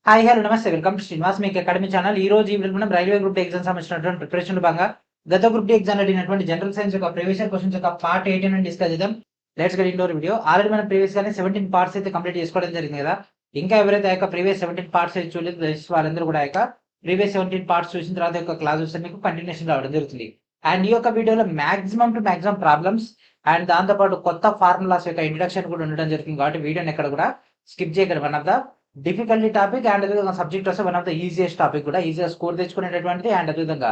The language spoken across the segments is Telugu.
హాయ్ హలో నమస్తే వెల్కమ్ టు శ్రీనివాస్ మీకు అకాడమీ ఛానల్. ఈ రోజు ఈ వీడియోలో మనం రైల్వే గ్రూప్ ఎగ్జామ్ సంబంధించినటువంటి ప్రిపరేషన్ భాగంగా గత గ్రూప్ ఎగ్జామ్ అడిగినటువంటి జనరల్ సైన్స్ యొక్క ప్రీవియస్ క్వశ్చన్స్ యొక్క పార్ట్ 18 అని డిస్కస్ చేద్దాం. Let's get into video. Already మనం ప్రీవియస్ గానే 17 పార్ట్స్ అయితే కంప్లీట్ చేసుకోవడం జరిగింది కదా. ఇంకా ఎవరైతే ఆ యొక్క ప్రీవియస్ 17 పార్ట్స్ అయితే చూడలేదు వాళ్ళందరూ కూడా ఆ యొక్క ప్రీవియస్ 17 పార్ట్స్ చూసిన తర్వాత యొక్క క్లాసెస్ మీకు కంటిన్యూషన్ రావడం జరుగుతుంది. అండ్ ఈ యొక్క వీడియోలో maximum to maximum problems and దాంతోపాటు కొత్త ఫార్ములాస్ యొక్క ఇంట్రడక్షన్ కూడా ఉండడం జరుగుతుంది కాబట్టి వీడియోని ఎక్కడ కూడా స్కిప్ చేయగలరు. One of the difficulty topic and అదేవిధంగా సబ్జెక్ట్ వస్తే one of the easiest topic కూడా ఈజీగా స్కోర్ తెచ్చుకునేటటువంటిది అండ్ అదేవిధంగా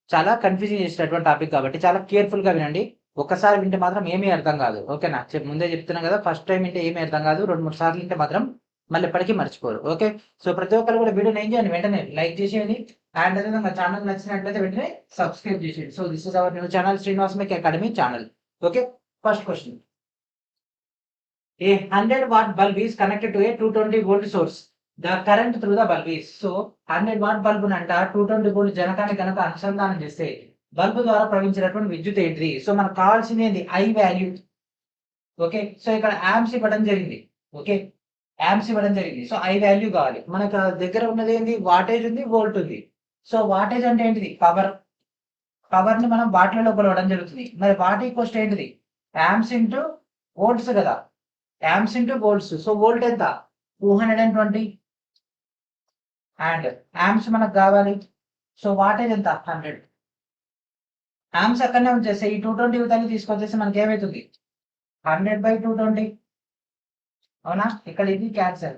చాలా కన్ఫ్యూజింగ్ చేసేటటువంటి టాపిక్ కాబట్టి చాలా కేర్ఫుల్ గా వినండి. ఒక్కసారి వింటే మాత్రం ఏమీ అర్థం కాదు. ఓకేనా, ముందే చెప్తున్నాం కదా, ఫస్ట్ టైం వింటే ఏమీ అర్థం కాదు, 2-3 సార్లు వింటే మాత్రం మళ్ళీ ఎప్పటికీ మర్చిపోరు. ఓకే, సో ప్రతి ఒక్కరు కూడా వీడియోని ఏం చేయండి, వెంటనే లైక్ చేసేయండి అండ్ అదేవిధంగా ఛానల్ నచ్చినట్లయితే వెంటనే సబ్స్క్రైబ్ చేసేయండి. So this is our new channel Srinivas make academy channel. Okay, first question. A 100-watt bulb is connected to a 220-volt source. The current through the bulb is. So 100-watt bulb అంట 220 వోల్ట్ జనకాన్ని కనుక అనుసంధానం చేస్తే బల్బు ద్వారా ప్రవహించినటువంటి విద్యుత్ ఏంటిది? సో మనకు కావాల్సింది ఏంటి? I value. ఓకే, సో ఇక్కడ యాంప్స్ ఇవ్వడం జరిగింది. ఓకే, యాంప్స్ ఇవ్వడం జరిగింది. సో ఐ వాల్యూ కావాలి. మనకు దగ్గర ఉన్నది ఏంటి? వాటేజ్ ఉంది, వోల్ట్ ఉంది. సో వాటేజ్ అంటే ఏంటిది? పవర్. పవర్ ని మనం వాట్లలో కొలవడం జరుగుతుంది. మరి వాట్ ఈక్వల్స్ ఏంటిది? యాంప్స్ ఇంటూ వోల్ట్స్ కదా, amps into volts. So volt ఎంత? 220 అండ్ యాంప్స్ మనకు కావాలి. సో వాటేజ్ ఎంత? 100. యాంప్స్ అక్కడనే ఉంచేస్తే ఈ 220 యువతని తీసుకొచ్చేసి మనకి ఏమవుతుంది? 100/220. అవునా, ఇక్కడ ఇది క్యాన్సల్.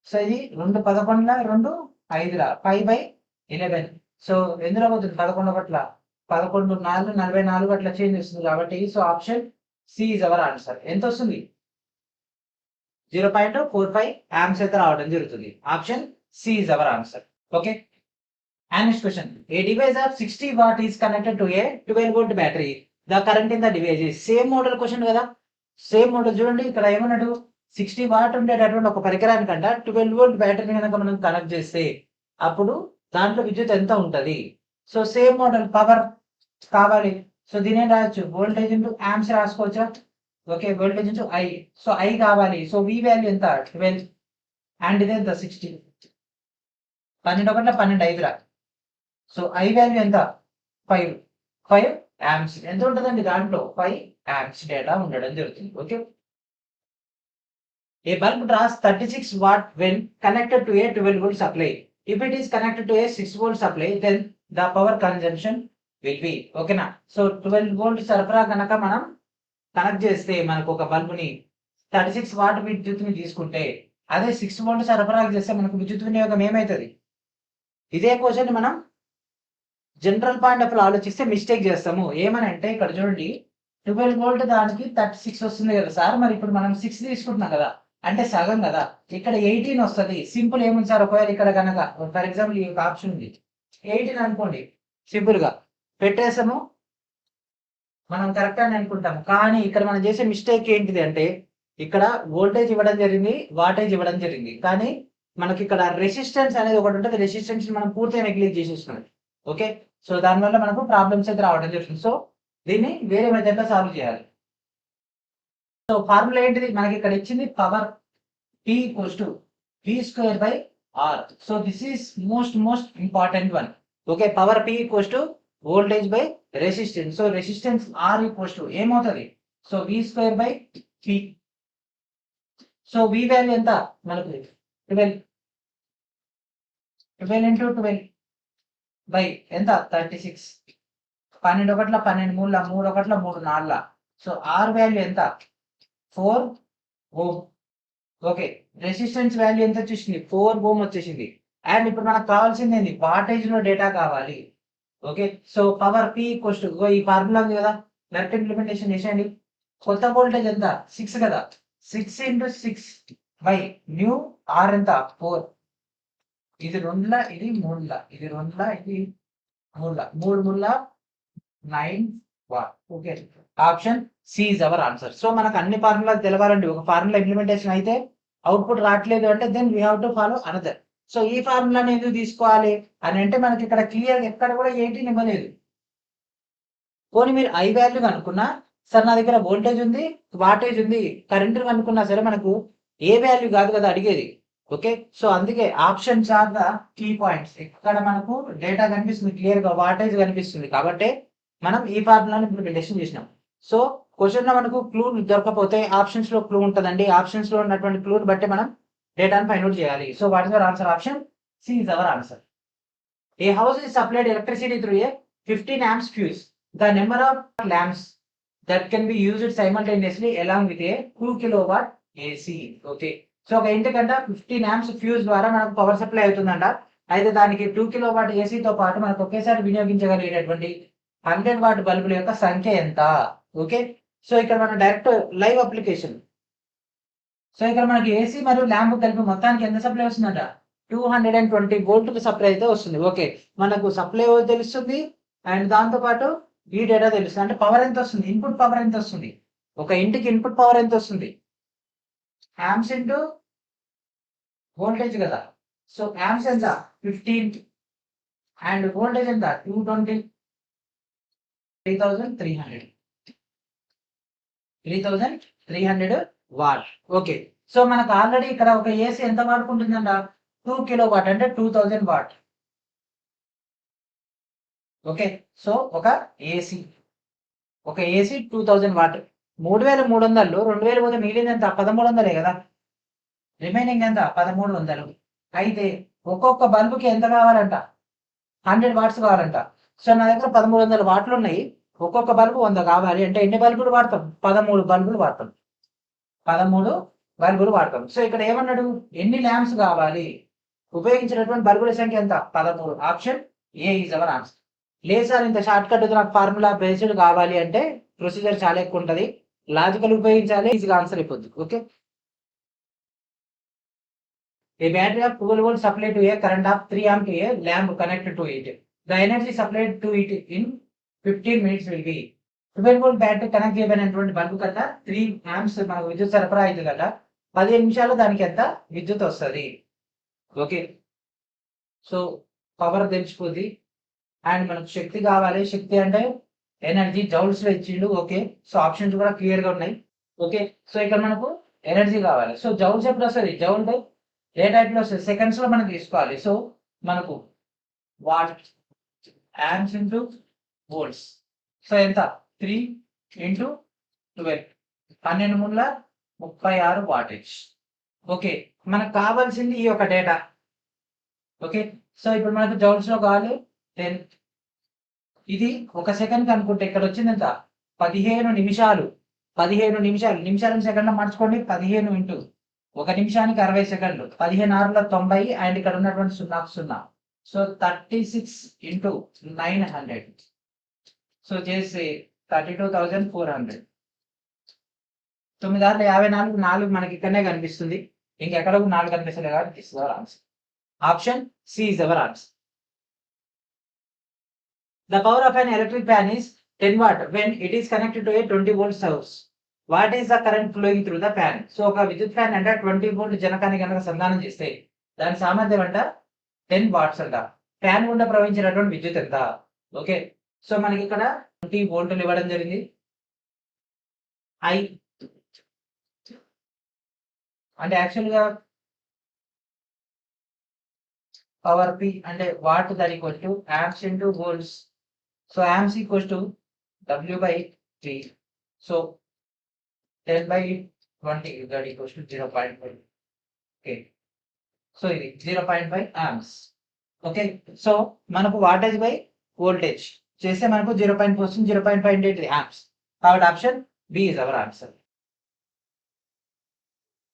సో ఇది 2 11 2 5 5/11. సో ఎందులో పోతుంది? 11 పట్ల 11 4 44 అట్లా చేంజ్ వస్తుంది కాబట్టి so option C is our answer. ఎంత వస్తుంది? 0.45 amps అయితే రావడం జరుగుతుంది. Option C is our answer. Okay, and next question. A device of 60 watt is connected to a 12 volt battery. The current in the device is. Same model question కదా, సేమ్ మోడల్. చూడండి ఇక్కడ ఏమన్నాడు? 60 watt ఉండేటటువంటి ఒక పరికరానికంట 12 volt బ్యాటరీని కనుక మనం కనెక్ట్ చేస్తే అప్పుడు దాంట్లో విద్యుత్ ఎంత ఉంటది? So same model. పవర్ కావాలి. సో దీని రాయొచ్చు, వోల్టేజ్ ఇంటూ యాంప్స్ రాసుకోవచ్చా? Okay, voltage into I. So I కావాలి. సో వి వాల్యూ ఎంత? 12 అండ్ ఇది ఎంత? 60. 12 ఒకట్ల 12 5 సో ఐ వాల్యూ ఎంత? 5 యాంప్స్. ఎంత ఉంటుందండి దాంట్లో? 5 యాంప్స్ డేటా ఉండడం జరుగుతుంది. Okay, A bulb draws 36 watt when connected to a 12 volt supply. If it is connected to a 6 volt supply, then the power consumption will be. ఓకేనా, సో 12 volt సరఫరా కనుక మనం కనెక్ట్ చేస్తే మనకు ఒక బల్బుని 36 వాట్ విద్యుత్ని తీసుకుంటే అదే 6 వోల్ట్ సరఫరా చేస్తే మనకు విద్యుత్ వినియోగం ఏమవుతుంది? ఇదే క్వశ్చన్ మనం జనరల్ పాయింట్ ఆఫ్ ఆలోచిస్తే మిస్టేక్ చేస్తాము. ఏమని అంటే ఇక్కడ చూడండి, 12 వోల్ట్ దానికి 36 వస్తుంది కదా సార్, మరి ఇప్పుడు మనం 6 తీసుకుంటున్నాం కదా, అంటే సగం కదా, ఇక్కడ 18 వస్తుంది. సింపుల్. ఏముంది సార్, ఒకవేళ ఇక్కడ కనుక ఫర్ ఎగ్జాంపుల్ ఈ ఆప్షన్ ఉంది 18 అనుకోండి, సింపుల్ గా పెట్టేసాము, మనం కరెక్ట్ అని అనుకుంటాము. కానీ ఇక్కడ మనం చేసే మిస్టేక్ ఏంటిది అంటే ఇక్కడ వోల్టేజ్ ఇవ్వడం జరిగింది, వాటేజ్ ఇవ్వడం జరిగింది, కానీ మనకి ఇక్కడ రెసిస్టెన్స్ అనేది ఒకటి ఉంటుంది. రెసిస్టెన్స్ మనం పూర్తిగా నెగ్లెక్ట్ చేసేస్తున్నాం. ఓకే, సో దానివల్ల మనకు ప్రాబ్లమ్స్ అయితే రావడం జరుగుతుంది. సో దీన్ని వేరే మెథడ్ లో సాల్వ్ చేయాలి. సో ఫార్ములా ఏంటిది? మనకి ఇక్కడ ఇచ్చింది power P = V²/R. So this is most important one. Okay, power P = voltage by resistance. So resistance R = ఏమవుతుంది? So V²/P. So V value ఎంత మనకు? 12 × 12 బై ఎంత? 36. 12 ఒకట్ల 12 3 3 ఒకట్ల 3 4. సో R వాల్యూ ఎంత? 4 ohm. ఓకే, రెసిస్టెన్స్ వాల్యూ ఎంత వచ్చేసింది? 4 ohm వచ్చేసింది. అండ్ ఇప్పుడు మనకు కావాల్సింది ఏంటి? వాటేజ్ లో డేటా కావాలి. ఓకే, సో పవర్ P = ఈ ఫార్ములా ఉంది కదా, డైరెక్ట్ ఇంప్లిమెంటేషన్ చేసేయండి. కొత్త వోల్టేజ్ ఎంత? 6 కదా, 6 × 6 బై న్యూ R ఎంత? 4. ఇది 2 ఇది 3 ఇది 2 ఇది 3 9 watt. Okay, option C is our answer. So మనకు అన్ని ఫార్ములాలు తెలవాలండి. ఒక ఫార్ములా ఇంప్లిమెంటేషన్ అయితే అవుట్పుట్ రావట్లేదు అంటే then we have to follow another. So ఈ ఫార్ములాని ఎందుకు తీసుకోవాలి అని అంటే మనకి ఇక్కడ క్లియర్ ఎక్కడ కూడా 18 ఇవ్వలేదు. పోనీ మీరు ఐ వాల్యూ అనుకున్నా సార్, నా దగ్గర వోల్టేజ్ ఉంది, వాటేజ్ ఉంది, కరెంట్ అనుకున్నా సరే మనకు ఏ వాల్యూ కాదు కదా అడిగేది, ఓకే, సో అందుకే options are the key points. ఇక్కడ మనకు డేటా కనిపిస్తుంది, క్లియర్ గా వాటేజ్ కనిపిస్తుంది కాబట్టి మనం ఈ ఫార్ములాని ఇంప్లిమెంటేషన్ చేసినాం. సో క్వశ్చన్ లో మనకు క్లూ దొరకపోతే ఆప్షన్స్ లో క్లూ ఉంటుందండి. ఆప్షన్స్ లో ఉన్నటువంటి క్లూని బట్టి మనం డేటాను ఫైండ్ అవుట్ చేయాలి. So what is our answer? Option C is our answer. A house is supplied electricity through a 15 amps fuse. The number of lamps that can be used simultaneously along with a 2 kilowatt AC. Okay. So ఒక ఇంటికంట 15 amps ఫ్యూజ్ ద్వారా మనకు పవర్ సప్లై అవుతుందంట. అయితే దానికి 2 కిలోవాట్ ఏసీతో పాటు మనకు ఒకేసారి వినియోగించగలిగేటటువంటి 100 వాట్ బల్బుల యొక్క సంఖ్య ఎంత? ఓకే, సో ఇక్కడ మన డైరెక్ట్ లైవ్ అప్లికేషన్. సో ఇక్కడ మనకి ఏసీ మరియు ల్యాంప్ కలిపి మొత్తానికి ఎంత సప్లై వస్తుందంట? 220 వోల్ట్ సప్లై అయితే వస్తుంది. ఓకే, మనకు సప్లై తెలుస్తుంది అండ్ దాంతో పాటు ఈ డేటా తెలుస్తుంది. అంటే పవర్ ఎంత వస్తుంది, ఇన్పుట్ పవర్ ఎంత వస్తుంది, ఒక ఇంటికి ఇన్పుట్ పవర్ ఎంత వస్తుంది? ఆంప్స్ ఇంటూ వోల్టేజ్ కదా. సో ఆంప్స్ ఎంత? 15 అండ్ వోల్టేజ్ ఎంత? 220. 3300 వాట్. ఓకే, సో మనకు ఆల్రెడీ ఇక్కడ ఒక ఏసీ ఎంత వాడుకుంటుందంట? 2 కిలోవాట్ అంటే 2000 వాట్. ఓకే, సో ఒక ఏసీ 2000 వాట్. 3300 2000 పోతే మిగిలింది ఎంత? 1300 కదా. రిమైనింగ్ ఎంత? 1300. అయితే ఒక్కొక్క బల్బుకి ఎంత కావాలంట? 100 వాట్స్ కావాలంట. సో నా దగ్గర 1300 వాట్లు ఉన్నాయి. ఒక్కొక్క బల్బు 100 కావాలి అంటే ఎన్ని బల్బులు వాడతాం? 13 బల్బులు వాడతాం. 13 బల్బులు వాడతాం. సో ఇక్కడ ఏమన్నాడు? ఎన్ని ల్యాంప్స్ కావాలి? ఉపయోగించినటువంటి బల్బుల సంఖ్య ఎంత? 13. Option A is our answer. లేదు సార్ ఇంత షార్ట్ కట్ నాకు ఫార్ములా బేస్డ్ కావాలి అంటే ప్రొసీజర్ చాలా ఎక్కువ ఉంటుంది, లాజికల్ ఉపయోగించాలి, ఈజీగా ఆన్సర్ అయిపోద్ది. Okay, a battery of 12 volts supplied to a current of 3 amp to a lamp connected to it. The energy supplied to it in 15 minutes will be 12 volt battery connect చేయబడినటువంటి బల్బు కన్నా 3 amps మనకు విద్యుత్ సరఫరా అయింది కదా, 15 నిమిషాల్లో దానికి ఎంత విద్యుత్ వస్తుంది? ఓకే, సో పవర్ తెలిసిపోద్ది అండ్ మనకు శక్తి కావాలి. శక్తి అంటే ఎనర్జీ జౌల్స్ లో ఇచ్చిండు. ఓకే, సో ఆప్షన్స్ కూడా క్లియర్ గా ఉన్నాయి. ఓకే, సో ఇక్కడ మనకు ఎనర్జీ కావాలి. సో జౌల్స్ ఎప్పుడు వస్తుంది? జౌల్ ఏ టైప్ లో వస్తుంది? సెకండ్స్ లో మనం తీసుకోవాలి. సో మనకు what amps into volts. So ఎంత? 3 ఇంటూ 12 1236 వాటేజ్. ఓకే, మనకు కావాల్సింది ఈ యొక్క డేటా. ఓకే, సో ఇప్పుడు మనకు జౌల్స్ లో కావాలి 10. ఇది ఒక సెకండ్ అనుకుంటే ఇక్కడ వచ్చింది ఎంత? 15 నిమిషాలు. 15 నిమిషాలు, నిమిషాలను సెకండ్ మార్చుకోండి. 15 ఇంటూ ఒక నిమిషానికి 60 సెకండ్లు. 15 6ల 90 అండ్ ఇక్కడ ఉన్నటువంటి 0 సో 36 ఇంటూ 900. సో చేసి 32,400. 9 6 54. 4 మనకి ఇక్కడనే కనిపిస్తుంది, ఇంకెక్కడ 4 కనిపిస్తుంది కాబట్టి this is our answer. Option C is our answer. The power of an electric fan is 10 watt when it is connected to a 20 volt source. What is the current flowing through the fan? So ఒక విద్యుత్ ఫ్యాన్ అంటే 20 వోల్ట్ జనకాన్ని కనుక సంధానం చేస్తే దాని సామర్థ్యం అంట 10 వాట్స్ అంట. ఫ్యాన్ గుండా ప్రవహించినటువంటి విద్యుత్ ఎంత? ఓకే, సో మనకి ఇక్కడ 20 వోల్టులు ఇవ్వడం జరిగింది. ఐ అంటే యాక్చువల్ గా పవర్ పి అంటే వాట్ దాని equal to amps into volts. So amps equals to W by T. సో 10 by 20 that equals to 0.5. Okay, so ఇది 0.5 amps. ఓకే, సో మనకు వాటేజ్ బై వోల్టేజ్ చేస్తే మనకు 0.4 వస్తుంది. 0.5 into amps. కాబట్టి option B is our answer.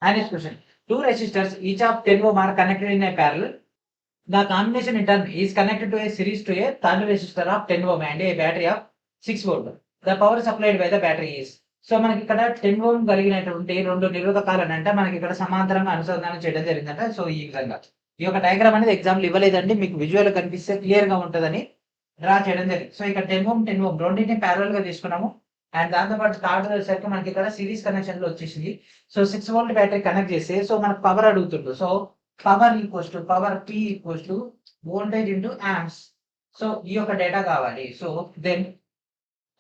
And next question. Two resistors each of 10 ohm are connected in a parallel. The combination in turn is connected to a series to a third resistor of 10 ohm and a battery of 6 volt. The power supplied by the battery is. So మనకి ఇక్కడ 10 ఓం కలిగినటువంటి 2 నిరోధకాలను అంటే మనకి ఇక్కడ సమాంతరంగా అనుసంధానం చేయడం జరిగిందంట. సో ఈ విధంగా ఈ యొక్క డయాగ్రామ్ అనేది ఎగ్జాంపుల్ ఇవ్వలేదండి, మీకు విజువల్ కనిపిస్తే క్లియర్ గా ఉంటుందని డ్రా చేయడం జరిగింది. సో ఇక్కడ 10 ఓం రెండింటిని ప్యారల్ గా తీసుకున్నాము అండ్ దాంతో పాటు థర్డ్ సర్క్యూట్ మనకి ఇక్కడ సిరీస్ కనెక్షన్ లో వచ్చేసింది. సో 6 వోల్ట్ బ్యాటరీ కనెక్ట్ చేస్తే సో మనకు పవర్ అడుగుతుండు. So power equals to power P equals to voltage into amps. So ఈ యొక్క డేటా కావాలి. సో దెన్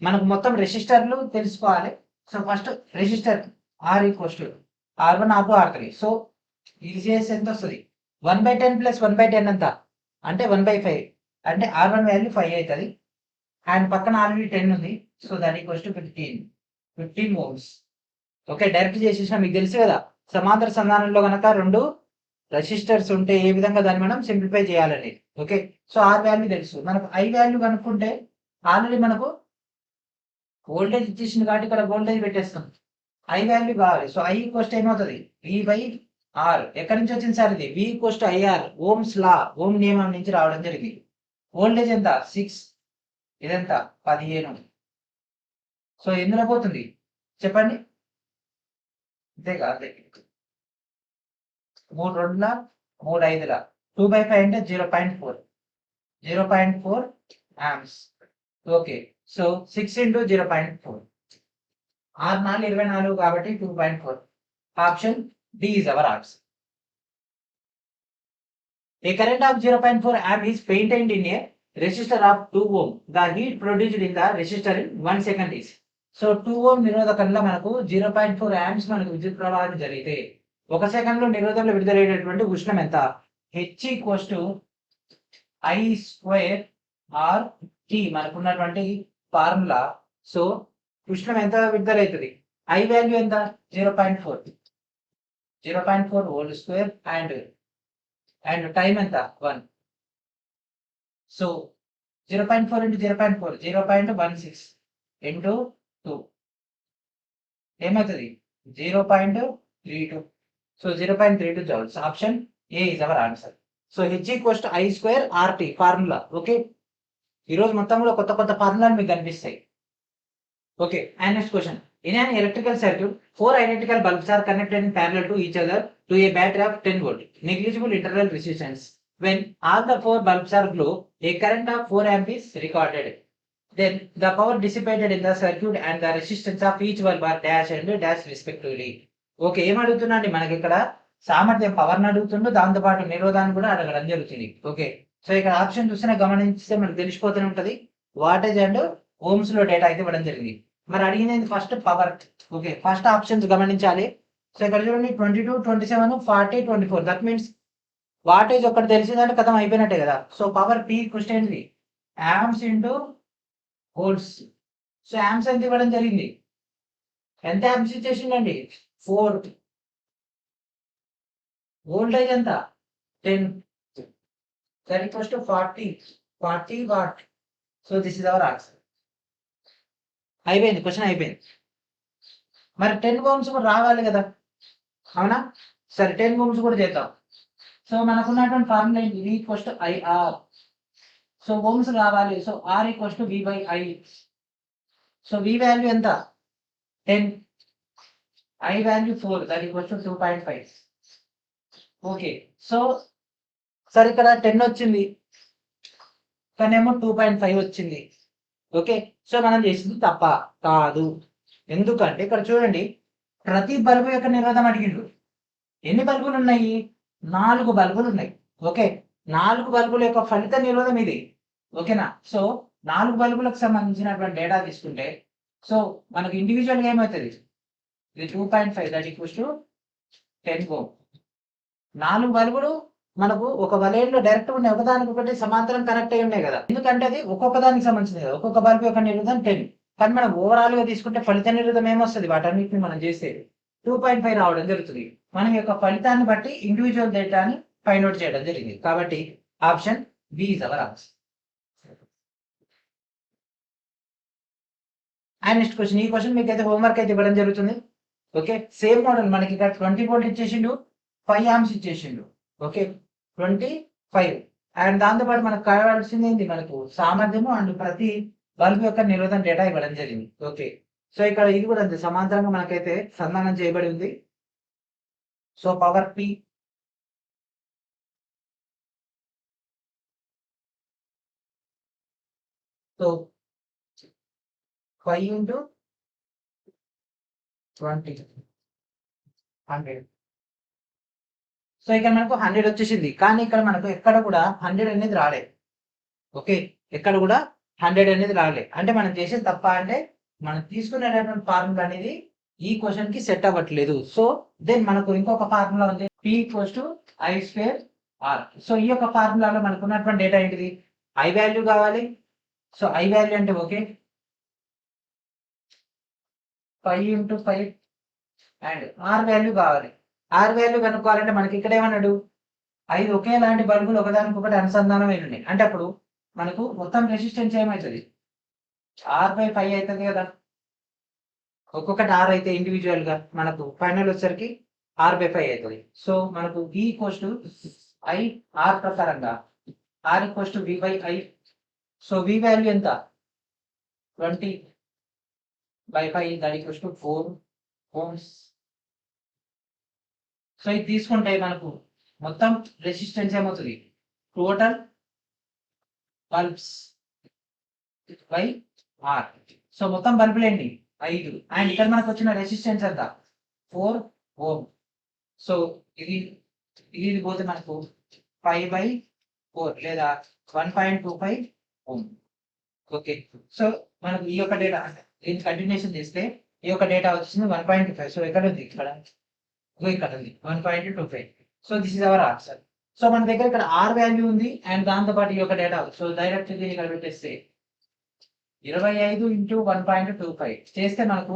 మనకు మొత్తం రెసిస్టర్లు తెలుసుకోవాలి. So first resistor R equals to R1 R2 R3. So EGS ఎంత వస్తుంది 1/10 ప్లస్ 1/10 ఎంత అంటే 1/5 అంటే R1 వాల్యూ 5 అవుతుంది అండ్ పక్కన ఆల్రెడీ 10 ఉంది so that equals to 15 ohms. Okay direct చేసేసిన మీకు తెలుసు కదా సమాంతర సంధానంలో కనుక రెండు రెసిస్టర్స్ ఉంటే ఏ విధంగా దాన్ని మనం సింప్లిఫై చేయాలని. ఓకే సో ఆర్ వాల్యూ తెలుసు మనకు ఐ వాల్యూ కనుక్కుంటే ఆల్రెడీ మనకు వోల్టేజ్ ఇచ్చేసింది కాబట్టి ఇక్కడ వోల్టేజ్ పెట్టేస్తాం ఐ వాల్యూ కావాలి. సో ఐ ఈక్వల్స్ ఏమవుతుంది V/R ఎక్కడి నుంచి వచ్చింది సార్ ఇది V equals to IR ohm's law ohm నియమం నుంచి రావడం జరిగింది. వోల్టేజ్ ఎంత 6 ఇదెంత 15 సో ఎందులో పోతుంది చెప్పండి అంతేగా అంతే 3 2 3 5 2/5 అంటే 0.4 amps. Okay so 6 into 0.4 R 4 24 కాబట్టి 2.4 option D is our answer. A current of 0.4 amp is painted in a resistor of 2 ohm. The heat produced in the resistor in 1 second is. So 2 ohm నిరోధకంలో మనకు 0.4 amps మనకు విద్యుత్ ప్రవాహం జరిగితే 1 సెకండ్ లో నిరోధంలో విడుదలయ్యేటటువంటి ఉష్ణం ఎంత H equals to I square R T మనకున్నటువంటి ఫార్ములా. సో ఉష్ణం ఎంత విడుదలవుతుంది ఐ వాల్యూ ఎంత 0.4 హోల్ స్క్వేర్ అండ్ టైం ఎంత 1 సో 0.4 into 0.4 0.16 into 2 ఏమవుతుంది 0.32 so 0.32 joules. Option A is our answer. So H equals to I square RT formula. Okay ఈరోజు మొత్తంలో కొత్త కొత్త ఫార్ములాలు మీకు కనిపిస్తాయి. Okay and next question in an electrical circuit 4 identical bulbs are connected in parallel to each other to a battery of 10 volt negligible internal resistance. When all the 4 bulbs are glow, a current of 4 amp is recorded. Then the power dissipated in the circuit and the resistance of each bulb are dash and dash respectively. Okay ఏం అడుగుతున్నాండి మనకి ఇక్కడ సామర్థ్యం పవర్ అడుగుతుండు దాంతో పాటు నిరోధాన్ని కూడా అడగడం జరుగుతుంది. ఓకే సో ఇక్కడ ఆప్షన్ చూస్తే గమనిస్తే మనకు తెలిసిపోతూనే ఉంటది వాటేజ్ అండ్ ఓమ్స్ లో డేటా అయితే ఇవ్వడం జరిగింది. మరి అడిగింది first power. Okay first options గమనించాలి. సో ఇక్కడ చూడండి 22 27 40 24 దట్ మీన్స్ వాటేజ్ ఒకటి తెలిసిందంటే కథం అయిపోయినట్టే కదా. సో పవర్ P క్వశ్చన్ ఏంటి amps into volts. So amps ఎంత ఇవ్వడం జరిగింది ఎంత యాంప్స్ ఇచ్చేసిండండి 4 వోల్టేజ్ ఎంత 10 that equals to 40 watt. So this is our answer. అయిపోయింది క్వశ్చన్ అయిపోయింది. మరి 10 ఓమ్స్ కూడా రావాలి కదా అవునా సరే 10 ఓమ్స్ కూడా చేద్దాం. సో మనకున్నటువంటి ఫార్ములా ఏంటి V equals to IR. So ohms కావాలి so R equals to V/I. So V value ఎంత 10 I value 4 that equals to 2.5. Okay so సరే ఇక్కడ 10 వచ్చింది కానీ ఏమో 2.5 వచ్చింది. ఓకే సో మనం చేసింది తప్ప కాదు. ఎందుకంటే ఇక్కడ చూడండి ప్రతి బల్బు యొక్క నిరోధం అడిగిండు. ఎన్ని బల్బులు ఉన్నాయి 4 బల్బులు ఉన్నాయి. ఓకే 4 బల్బుల యొక్క ఫలిత నిరోధం ఇది. ఓకేనా సో 4 బల్బులకు సంబంధించినటువంటి డేటా తీసుకుంటే సో మనకు ఇండివిజువల్ గా ఏమవుతుంది ఇది 2.5 దట్ ఈక్వల్స్ టు 10 ఓం. 4 బల్బులు మనకు ఒక వలయంలో డైరెక్ట్ ఉన్నాయి ఒకదానికి ఒకటి సమాంతరం కనెక్ట్ అయి ఉన్నాయి కదా ఎందుకంటే అది ఒక్కొక్క దానికి సంబంధించింది కదా ఒక్కొక్క బల్బు యొక్క నిరోధం 10 కానీ మనం ఓవరాల్ గా తీసుకుంటే ఫలిత నిరోధం ఏమొస్తుంది వాటన్నిటిని మనం చేసేది 2.5 రావడం జరుగుతుంది. మనం యొక్క ఫలితాన్ని బట్టి ఇండివిజువల్ డేటాని ఫైండ్ అవుట్ చేయడం జరిగింది కాబట్టి option B is our answer. And next question ఈ క్వశ్చన్ మీకు అయితే హోంవర్క్ అయితే ఇవ్వడం జరుగుతుంది. ఓకే సేమ్ మోడల్ మనకి ఇక్కడ 20 వోల్ట్ ఇచ్చేసిండు 5 ఆంప్స్ ఇచ్చేసిండు. ఓకే 25 అండ్ దాంతోపాటు మనకు కావాల్సింది ఏంటి మనకు సామర్థ్యము అండ్ ప్రతి బల్బ్ యొక్క నిరోధం డేటా ఇవ్వడం జరిగింది. ఓకే సో ఇక్కడ ఇది కూడా అంతే సమాంతరంగా మనకైతే సంధానం చేయబడి ఉంది. So power P so 5 into 20 100. So ఇక్కడ మనకు 100 వచ్చేసింది కానీ ఇక్కడ మనకు ఎక్కడ కూడా 100 అనేది రాలేదు. ఓకే ఎక్కడ కూడా 100 అనేది రాలేదు అంటే మనం చేసేది తప్ప అంటే మనం తీసుకునేటటువంటి ఫార్ములా అనేది ఈ క్వశ్చన్ కి సెట్ అవ్వట్లేదు. సో దెన్ మనకు ఇంకొక ఫార్ములా ఉంది P equals to I square R. So ఈ యొక్క ఫార్ములాలో మనకు ఉన్నటువంటి డేటా ఏంటిది? I వాల్యూ కావాలి. సో I వాల్యూ అంటే ఓకే 5 × 5 అండ్ R వాల్యూ కావాలి. R వాల్యూ కనుక్కోవాలంటే మనకి ఇక్కడ ఏమన్నాడు 5 ఒకేలాంటి బల్బులు ఒకదానికొకటి అనుసంధానమై ఉన్నాయి. అంటే అప్పుడు మనకు మొత్తం రెసిస్టెన్స్ ఏమవుతుంది? R/5 అవుతుంది కదా. ఒక్కొక్కటి R అయితే ఇండివిజువల్ గా మనకు ఫైనల్ వచ్చేసరికి R/5 అవుతుంది. సో మనకు V equals to I R ప్రకారంగా R equals to V/I. So V value ఎంత? 20/5 that equals to 4 ohms. So ఇది తీసుకుంటే మనకు మొత్తం రెసిస్టెన్స్ ఏమవుతుంది? Total bulbs by R. So మొత్తం బల్బులు ఏంటి? 5. అండ్ ఇక్కడ మనకు వచ్చిన రెసిస్టెన్స్ ఎంత? 4 ohm. సో ఇది ఇది పోతే మనకు 5/4 లేదా 1.25 ohm. ఓకే. సో మనకు ఈ యొక్క డేటా దీన్ని కంటిన్యూషన్ చేస్తే ఈ యొక్క డేటా వచ్చింది 1.25. సో ఎక్కడ ఉంది? ఇక్కడ ఉంది 1.25. So this is our answer. So మన దగ్గర ఇక్కడ R వాల్యూ ఉంది అండ్ దాంతో పాటు ఈ యొక్క డేటా. సో డైరెక్ట్ దీన్ని ఇక్కడ పెట్టేస్తే 25 × 1.25 చేస్తే మనకు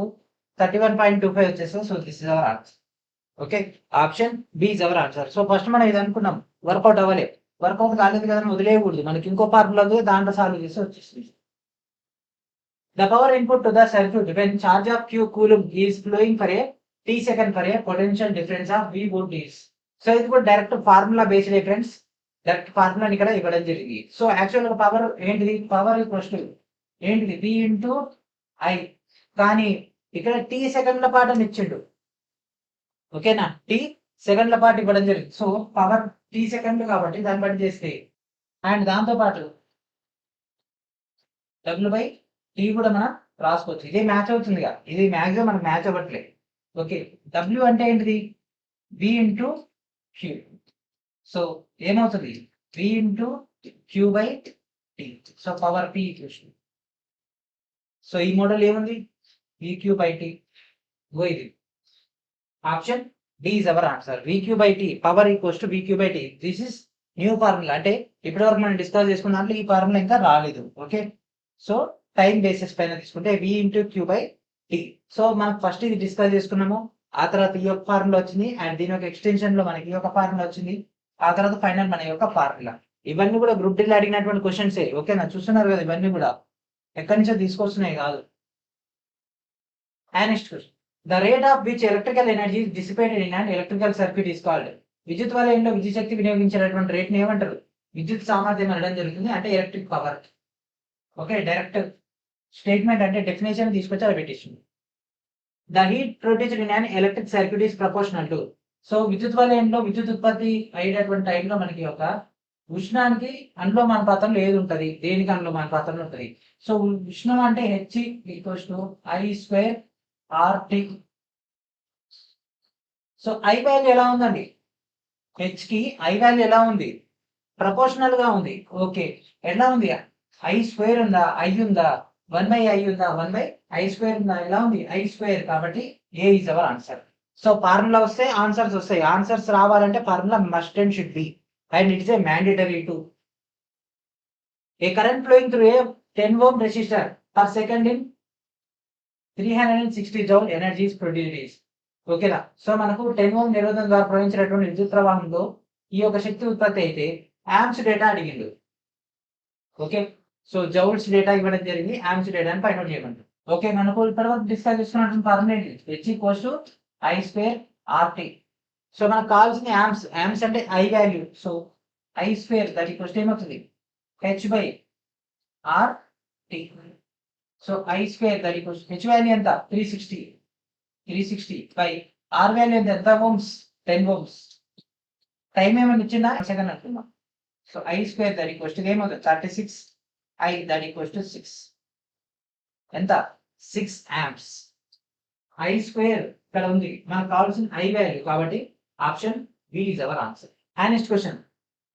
31.25 వచ్చేస్తుంది. So this is our answer. Okay, option B is our answer. So first మనం ఇది అనుకున్నాం, వర్కౌట్ అవ్వలేదు, వర్కౌట్ కాలేదు కదా అని వదిలేయకూడదు. మనకి ఇంకో ఫార్ములా ఉంది, దాంట్లో సాల్వ్ చేస్తే వచ్చేస్తుంది. The power input to the circuit when charge of Q coulomb is flowing for a T second for a potential difference of V volt is. So ఇది కూడా direct formula based friends. Direct formula ఇక్కడ ఇవ్వడం జరిగింది. సో యాక్చువల్ గా పవర్ ఏంటిది? పవర్ ఈక్వల్స్ టు ఏంటిది? V × I. కానీ ఇక్కడ T సెకండ్ల పాటు అని ఇచ్చిండు. ఓకేనా? T సెకండ్ల పాటు ఇవ్వడం జరిగింది. సో పవర్ T సెకండ్ కాబట్టి దాన్ని బట్టి చేస్తే అండ్ దాంతో పాటు W/T కూడా మనం రాసుకోవచ్చు. ఇదే మ్యాచ్ అవుతుందిగా. ఇది మ్యాక్సిమం మనకు మ్యాచ్ అవ్వట్లేదు. ఓకే, W అంటే ఏంటిది? V × Q. సో ఏమవుతుంది? V × Q/T. So power P equation. So ఈ మోడల్ ఏముంది? VQ/T. గో ఇది option D is our answer. VQ/T power equals to VQ/T. This is new formula. అంటే ఇప్పటి వరకు మనం డిస్కస్ చేసుకున్న దాంట్లో ఈ ఫార్ములా ఇంకా రాలేదు. ఓకే, సో టైం బేసిస్ పైన తీసుకుంటే V × Q/T. సో మనం ఫస్ట్ ఇది డిస్కస్ చేసుకున్నాము, ఆ తర్వాత ఈ యొక్క ఫార్ములా వచ్చింది అండ్ దీని యొక్క ఎక్స్టెన్షన్ లో మనకి ఈ యొక్క ఫార్ములా వచ్చింది, ఆ తర్వాత ఫైనల్ మన యొక్క ఫార్ములా. ఇవన్నీ కూడా గ్రూప్ డి అడిగినటువంటి క్వశ్చన్సే. ఓకేనా? చూస్తున్నారు కదా, ఇవన్నీ కూడా ఎక్కడి నుంచో తీసుకొస్తున్నాయి కాదు. Next question, the rate of which electrical energy dissipated in and electrical circuit is called. విద్యుత్ వలయంలో విద్యుత్ శక్తి వినియోగించేటటువంటి రేట్ని ఏమంటారు? విద్యుత్ సామర్థ్యం అనడం జరుగుతుంది, అంటే electric power. Okay, direct statement అంటే డెఫినేషన్ తీసుకొచ్చి అది పెట్టిస్తుంది. The heat produced in an electric circuit is proportional to. So విద్యుత్ వలయంలో విద్యుత్ ఉత్పత్తి అయ్యేటటువంటి టైంలో మనకి ఒక ఉష్ణానికి అనులోమానుపాతంలో ఏది ఉంటుంది? దేనికి అనులోమానుపాతంలో ఉంటుంది? సో ఉష్ణం అంటే H = I² RT. So I value ఎలా ఉందండి? H కి I వాల్యూ ఎలా ఉంది? ప్రపోర్షనల్ గా ఉంది. ఓకే, ఎలా ఉంది? I² ఉందా? I ఉందా? 1/I ఉందా? 1/I² ఉందా? ఎలా ఉంది? I². కాబట్టి A is our answer. So formula వస్తే ఆన్సర్స్ వస్తాయి. ఆన్సర్స్ రావాలంటే formula must and should be and it is a mandatory to. A current flowing through a 10 ohm resistor per second in 360 joule energy is produced. ఓకేనా? సో మనకు 10 ohm నిరోధం ద్వారా ప్రవహించినటువంటి విద్యుత్ ప్రవాహంలో ఈ యొక్క శక్తి ఉత్పత్తి అయితే ఆంప్స్ డేటా అడిగిండు. ఓకే, సో జౌల్స్ డేటా ఇవ్వడం జరిగింది, ఆంప్స్ డేటాని ఫైండ్ అవుట్ చేయమంటారు. ఓకే, మనకు ఇప్పటివరకు డిస్కస్ చేసుకున్నటువంటి ఫార్ములా ఏంటి? H = I² RT. సో మనకు కావాల్సింది ఆంప్స్. ఆంప్స్ అంటే I value. So I² that equals ఏమవుతుంది? H/RT. So I² that equals H value ఎంత? 360 బై R వాల్యూ ఎంత? Ohms 10 ohms. టైం ఏమైనా ఇచ్చిందా? సెకండ్ అంటున్నాం. సో I² దట్ ఈక్వల్స్ ఏమవుతుంది? 36 I దట్ ఈక్వల్స్ 6. ఎంత? 6 amps. I² ఇక్కడ ఉంది, మనకు కావాల్సిన I వాల్యూ కాబట్టి option B is our answer. Next question,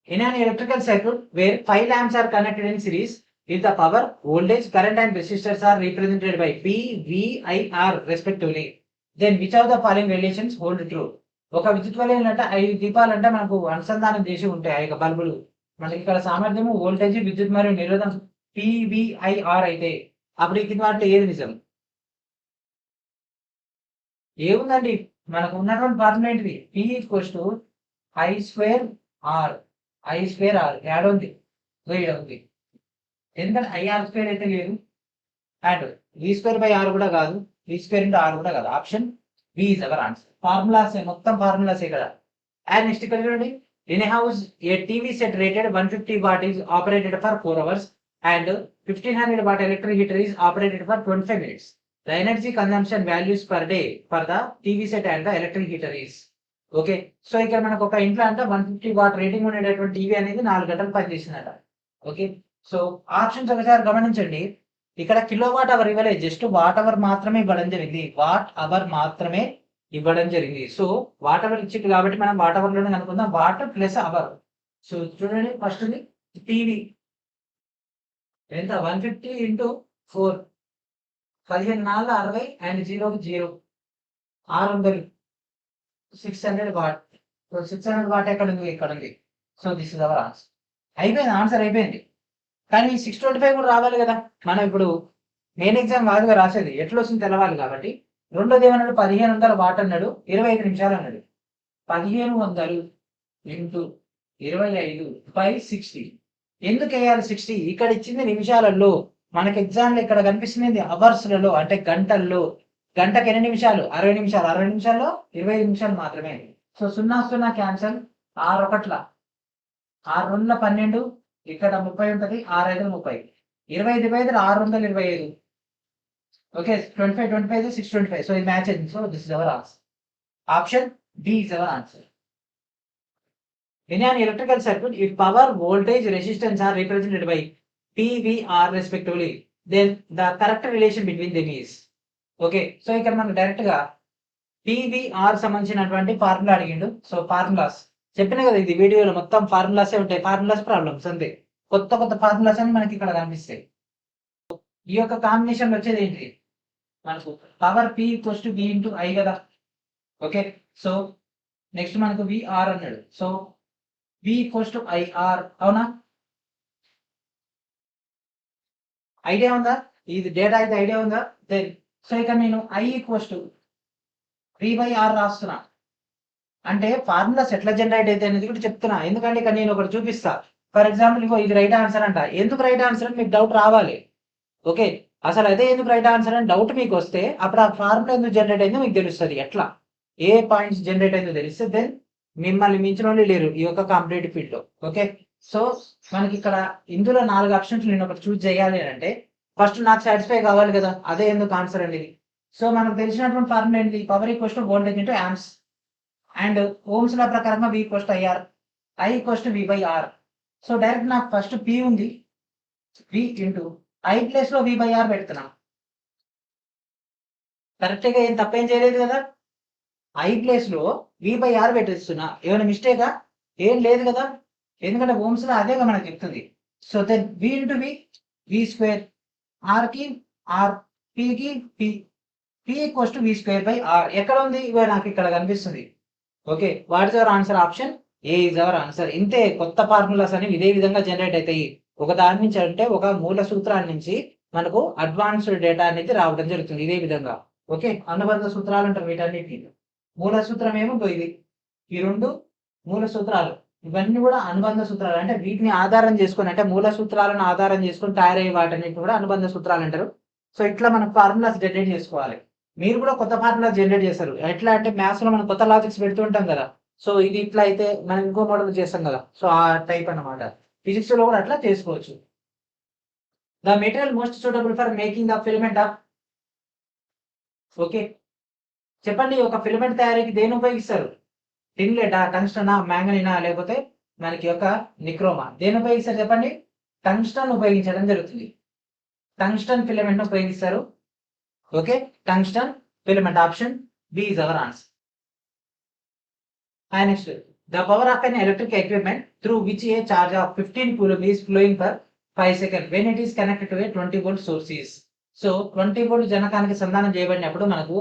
in an electrical circuit where 5 lamps are connected in series, if the power, voltage, current and resistors are represented by P, V, I, R respectively, then which of the following relations hold true? ఒక విద్యుత్ వలయం అంటే 5 దీపాలంటే మనకు అనుసంధానం చేసి ఉంటాయి ఆ యొక్క బల్బులు. మనకి ఇక్కడ సామర్థ్యము, వోల్టేజ్, విద్యుత్ మరియు నిరోధం పీవీఐఆర్ అయితే అప్పుడు ఈ కింది వాటిలో ఏది నిజం? ఏముందండి మనకు ఉన్నటువంటి ఫార్ములా ఏంటిది? P equals to I²R. I²R add ఉంది, ఈడ ఉంది. ఎందుకంటే IR² అయితే లేదు, అండ్ V²/R కూడా కాదు, V²/R కూడా కాదు. Option B is our answer. Formulas మొత్తం ఫార్ములాస్ ఇక్కడ. అండ్ నెక్స్ట్ ఇక్కడ చూడండి, in a house a TV set rated 150 watt is operated for 4 hours and 1500 watt electric heater is operated for 25 minutes. The energy consumption values per day for the TV set and the electric heater is. Okay, so ఇక్కడ మనకు ఒక ఇంట్లో అంటే 150 వాట్ రేటింగ్ ఉండేటటువంటి టీవీ అనేది 4 గంటలు పనిచేసిందట. ఓకే, సో ఆప్షన్స్ ఒకసారి గమనించండి. ఇక్కడ కిలో వాట్ అవర్ ఇవ్వలేదు, జస్ట్ వాట్ అవర్ మాత్రమే ఇవ్వడం జరిగింది. వాట్ అవర్ మాత్రమే ఇవ్వడం జరిగింది. సో వాట్ అవర్ ఇచ్చింది కాబట్టి మనం వాట్ అవర్ లోనే అనుకుందాం. Watt plus hour. సో చూడండి, ఫస్ట్ టీవీ ఎంత 150 ఇంటూ 4, 15×4 = 60 అండ్ 0కి 0, 600, 600 వాట్. సో 600 వాట్ ఎక్కడ ఉంది? ఇక్కడ ఉంది. So this is our answer. అయిపోయింది, ఆన్సర్ అయిపోయింది. కానీ 625 కూడా రావాలి కదా. మనం ఇప్పుడు మెయిన్ ఎగ్జామ్ కాదుగా రాసేది, ఎట్లా వస్తుంది తెలవాలి కాబట్టి. రెండోది ఏమన్నాడు? 1500 వాట్ అన్నాడు, 25 నిమిషాలు అన్నాడు. 1500 ఇంటూ 25/60. ఎందుకు వేయాలి 60? ఇక్కడ ఇచ్చింది నిమిషాలలో, మనకి ఎగ్జామ్లో ఇక్కడ కనిపిస్తుంది అవర్స్లలో అంటే గంటల్లో. గంటకి ఎన్ని నిమిషాలు? 60 నిమిషాలు. 60 నిమిషాల్లో 25 నిమిషాలు మాత్రమే. So 0 0 cancel. 6 1 6 2 12, ఇక్కడ 30 ఉంటుంది, 6 5 30, 25 625. ఓకే, 25 25 625. సో ఇది మ్యాచ్ అయింది. So this is our answer. Option B is our answer. In an electrical circuit, if power, voltage, resistance are represented by PVR respectively, then the correct relation between them is. Okay, so ఇక్కడ మనకు డైరెక్ట్ గా PVR సంబంధించినటువంటి ఫార్ములా అడిగిండు. సో ఫార్ములాస్ చెప్పిన కదా, ఇది వీడియోలో మొత్తం ఫార్ములాసే ఉంటాయి. ఫార్ములాస్ ప్రాబ్లమ్స్ అంతే, కొత్త కొత్త ఫార్ములాస్ అని మనకి ఇక్కడ కనిపిస్తాయి. ఈ యొక్క కాంబినేషన్ వచ్చేది ఏంటి? మనకు power P equals to V into I కదా. ఓకే, సో నెక్స్ట్ మనకు VR అన్నాడు. So V equals to IR, అవునా? ఐడియా ఉందా? ఇది డేటా అయితే ఐడియా ఉందా? దెన్ సో ఇక్కడ నేను I ఈక్వల్స్ టు V/R రాస్తున్నా. అంటే ఫార్ములాస్ ఎట్లా జనరేట్ అయితే అనేది కూడా చెప్తున్నా. ఎందుకంటే ఇక్కడ నేను ఒకటి చూపిస్తా. ఫర్ ఎగ్జాంపుల్ ఇగో ఇది రైట్ ఆన్సర్ అంట. ఎందుకు రైట్ ఆన్సర్ అని మీకు డౌట్ రావాలి. ఓకే, అసలు అదే ఎందుకు రైట్ ఆన్సర్ అని డౌట్ మీకు వస్తే అప్పుడు ఆ ఫార్ములా ఎందుకు జనరేట్ అయిందో మీకు తెలుస్తుంది. ఎట్లా ఏ పాయింట్స్ జనరేట్ అయిందో తెలిస్తే దెన్ మిమ్మల్ని మించిన వాళ్ళు లేరు ఈ యొక్క కాంపిటేటివ్ ఫీల్డ్ లో. ఓకే, సో మనకి ఇక్కడ ఇందులో 4 ఆప్షన్స్ నేను ఒకటి చూస్ చేయాలి అంటే ఫస్ట్ నాకు సాటిస్ఫై కావాలి కదా, అదే ఎందుకు ఆన్సర్ అనేది. సో మనకు తెలిసినటువంటి ఫార్ములా ఏంటి? Power equals to voltage into amps and ohm's law ప్రకారంగా V equals to IR, I equals to V/R. So direct నాకు ఫస్ట్ P ఉంది, V ఇంటూ I ప్లేస్ లో V/R పెడుతున్నా. కరెక్ట్ గా ఏం తప్పేం చేయలేదు కదా. I ప్లేస్ లో V/R పెట్టిస్తున్నా. ఏమైనా మిస్టేకా? ఏం లేదు కదా, ఎందుకంటే ఓమ్స్ లో అదేగా మనకు చెప్తుంది. So then V into V², R కి R, P కి P, P equals to V²/R. ఎక్కడ ఉంది? ఇవే నాకు ఇక్కడ కనిపిస్తుంది. Okay, what is our answer? Option A is our answer. ఇంతే, కొత్త ఫార్ములాస్ అనేవి ఇదే విధంగా జనరేట్ అవుతాయి. ఒక దాని నుంచి అంటే ఒక మూల సూత్రాన్ని నుంచి మనకు అడ్వాన్స్డ్ డేటా అనేది రావడం జరుగుతుంది ఇదే విధంగా. ఓకే, అనుబంధ సూత్రాలు అంటారు వీటన్నిటి. మూల సూత్రం ఏమో ఇది, ఈ 2 మూల సూత్రాలు, ఇవన్నీ కూడా అనుబంధ సూత్రాలు. అంటే వీటిని ఆధారం చేసుకొని, అంటే మూల సూత్రాలను ఆధారం చేసుకొని తయారయ్యే వాటన్నిటిని కూడా అనుబంధ సూత్రాలు అంటారు. సో ఇట్లా మనం ఫార్ములాస్ జనరేట్ చేసుకోవాలి. మీరు కూడా కొత్త ఫార్ములాస్ జనరేట్ చేస్తారు. ఎట్లా అంటే మ్యాథ్స్ లో మనం కొత్త లాజిక్స్ పెడుతూ ఉంటాం కదా. సో ఇది ఇట్లా అయితే మనం ఇంకో మోడల్ చేస్తాం కదా. సో ఆ టైప్ అన్నమాట. ఫిజిక్స్ లో కూడా అట్లా చేసుకోవచ్చు. The material most suitable for making the filament of. Okay, చెప్పండి, ఒక ఫిలమెంట్ తయారీకి దేని ఉపయోగిస్తారు? టిన్లెటా, టంగ్స్టనా, మ్యాంగనీనా, లేకపోతే మనకి యొక్క నిక్రోమా? దేని ఉపయోగిస్తారు చెప్పండి? టంగ్స్టన్ ఉపయోగించడం జరుగుతుంది. టంగ్స్టన్ ఫిలమెంట్ ఉపయోగిస్తారు. Okay, tungsten filament. Option B is our answer. And next, the power of an electric equipment through which a charge of 15 coulomb is flowing for 5 seconds when it is connected to a 20 volt source is. So 20 volt జనకానికి సంధానం చేయబడినప్పుడు మనకు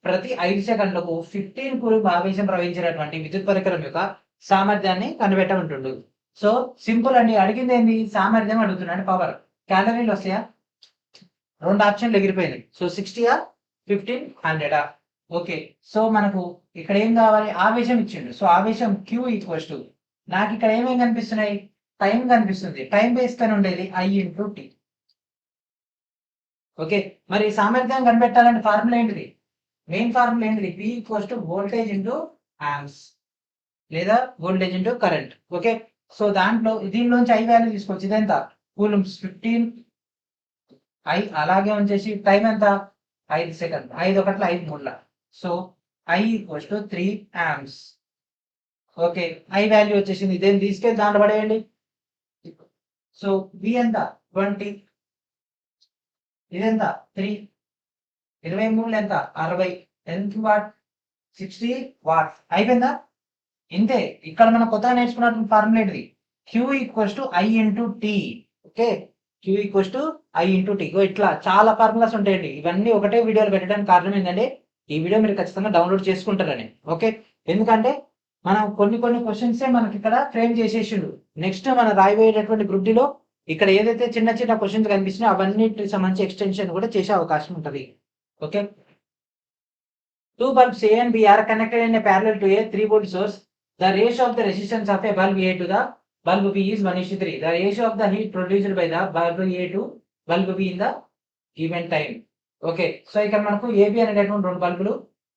ప్రతి 5 సెకండ్లకు 15 కూలుంబ్ ఆవేశం ప్రవహించినటువంటి విద్యుత్ పరికరం యొక్క సామర్థ్యాన్ని కనిపెట్టమంటుండు. సో సింపుల్ అండి. అడిగింది ఏంది? సామర్థ్యం అడుగుతున్నాడు. పవర్. క్యాలరీలు వస్తాయా? 2 ఆప్షన్లు ఎగిరిపోయినాయి. So 60 15 100 okay. సో మనకు ఇక్కడ ఏం కావాలి? ఆవేశం ఇచ్చిండు. సో ఆవేశం Q ఈక్వల్స్ టు, నాకు ఇక్కడ ఏమేమి కనిపిస్తున్నాయి? టైం కనిపిస్తుంది. టైం బేస్ పైన ఉండేది I ఇంటూ టీ. ఓకే. మరి సామర్థ్యం కనిపెట్టాలంటే ఫార్ములా ఏంటిది? మెయిన్ ఫార్ములా ఏంటిది? P equals to voltage into amps లేదా voltage into current. Okay. So దాంట్లో దీనిలోంచి I వాల్యూ తీసుకోవచ్చు. ఇదెంత? కూలుంబ్స్ 15 I అలాగే ఉంచేసి టైం ఎంత? 5 సెకండ్. 5 ఒకట్ల 5 మూడుల. So I equals to 3 amps. Okay. I value వచ్చేసింది. ఇదేం తీసుకెళ్ళి దాంట్లో పడేయండి. సో V ఎంత? 20. ఇదెంత? 3. 23 ఎంత? 60. ఎంత వాట్? 60 వాట్. అయిపోయిందా? ఇంతే. ఇక్కడ మనం కొత్తగా నేర్చుకున్నటువంటి ఫార్ములా ఏంటిది? Q equals to I into T. Okay. Q equals to I into T. ఇట్లా చాలా ఫార్ములాస్ ఉంటాయండి. ఇవన్నీ ఒకటే వీడియోలు పెట్టడానికి కారణం ఏంటంటే ఈ వీడియో మీరు ఖచ్చితంగా డౌన్లోడ్ చేసుకుంటారని. ఓకే. ఎందుకంటే మనం కొన్ని క్వశ్చన్సే మనకి ఇక్కడ ఫ్రేమ్ చేసేసిండు. నెక్స్ట్ మనం రాయబోయేటటువంటి గ్రూప్ డిలో ఇక్కడ ఏదైతే చిన్న చిన్న క్వశ్చన్స్ కనిపిస్తున్నాయో అవన్నిటికి సంబంధించి ఎక్స్టెన్షన్ కూడా చేసే అవకాశం ఉంటుంది. Okay. 2 bulbs A and B are connected in a parallel to a 3 volt source. The ratio of the resistance of a bulb A to the bulb B is 1:3. The ratio of the heat produced by the bulb A to bulb B in the given time. Okay. So ఇక్కడ మనకు ఏబి అనేటటువంటి 2 బల్బులు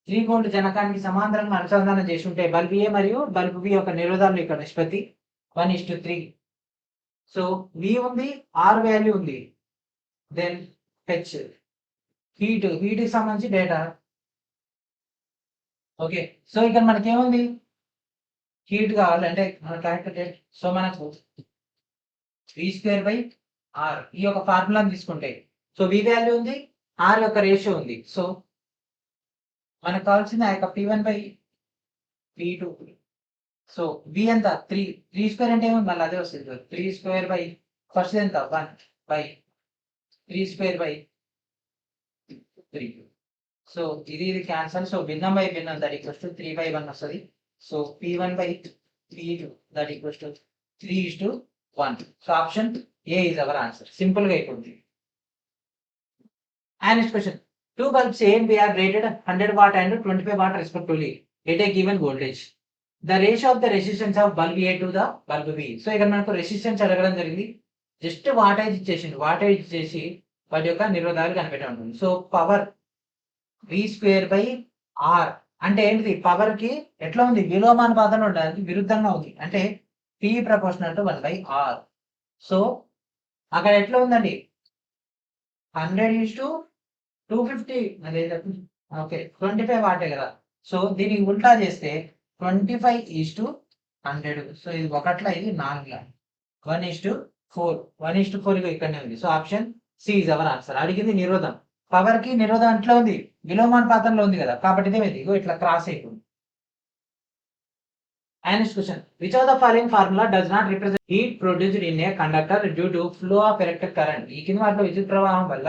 3 వోల్ట్ జనకానికి సమాంతరంగా అనుసంధానం చేసి ఉంటే బల్బ్ ఏ మరియు బల్బ్ బి యొక్క నిరోధాలు ఇక్కడ నిష్పత్తి 1:3. సో V ఉంది, R వాల్యూ ఉంది, దెన్ హెచ్ హీట్ కి సంబంధించి డేటా. ఓకే. సో ఇక్కడ మనకేముంది? హీట్ కావాలంటే మన క్యారెక్టర్. సో మనకు V²/R ఈ యొక్క ఫార్ములాని తీసుకుంటే సో V వాల్యూ ఉంది, R యొక్క రేషియో ఉంది. సో మనకు కావాల్సింది ఆ యొక్క P1/P2. సో V ఎంత? 3. 3² అంటే ఏమో మళ్ళీ అదే వస్తుంది. 3² ఫస్ట్ ఎంత? 1/3²/3. సో ఇది క్యాన్సల్. సో భిన్నం బై భిన్నం దట్ ఈక్వల్స్ టు 3/1 వస్తుంది. So P1/P2 that equals to 3:1. So option A is our answer. Simple గా అయిపోతుంది. And next question. 2 bulbs A and B are rated 100 watt and 25 watt respectively at a given voltage. The ratio of the resistance of bulb A to the bulb B. So ఇక్కడ మనకు రెసిస్టెన్స్ అడగడం జరిగింది. జస్ట్ వాటేజ్ ఇచ్చేసింది. వాటేజ్ ఇచ్చేసి వాటి యొక్క నిరోధాలు కనిపెట్టి ఉంటుంది. సో పవర్ V²/R అంటే ఏంటిది? పవర్ కి ఎట్లా ఉంది? విలోమానుపాతంలో ఉండడానికి విరుద్ధంగా ఉంది. అంటే P proportional to 1/R. So అక్కడ ఎట్లా ఉందండి? 100:250. అదే ఓకే. 25 వాటే కదా. సో దీనికి ఉల్టా చేస్తే 25:100. సో ఇది ఒకట్ల, ఇది 4ల. 1:4. 1:4 ఇక్కడనే ఉంది. So option C is our answer. అడిగింది నిరోధం. పవర్ కి నిరోధం ఎట్లా ఉంది? విలోమానుపాతంలో ఉంది కదా. కాబట్టి ఇదేమైంది? ఇట్లా క్రాస్ అయిపోయింది. And next question. Which of the following formula does not represent heat produced in a conductor due to flow of electric current? ఈ కింద వాటిలో విద్యుత్ ప్రవాహం వల్ల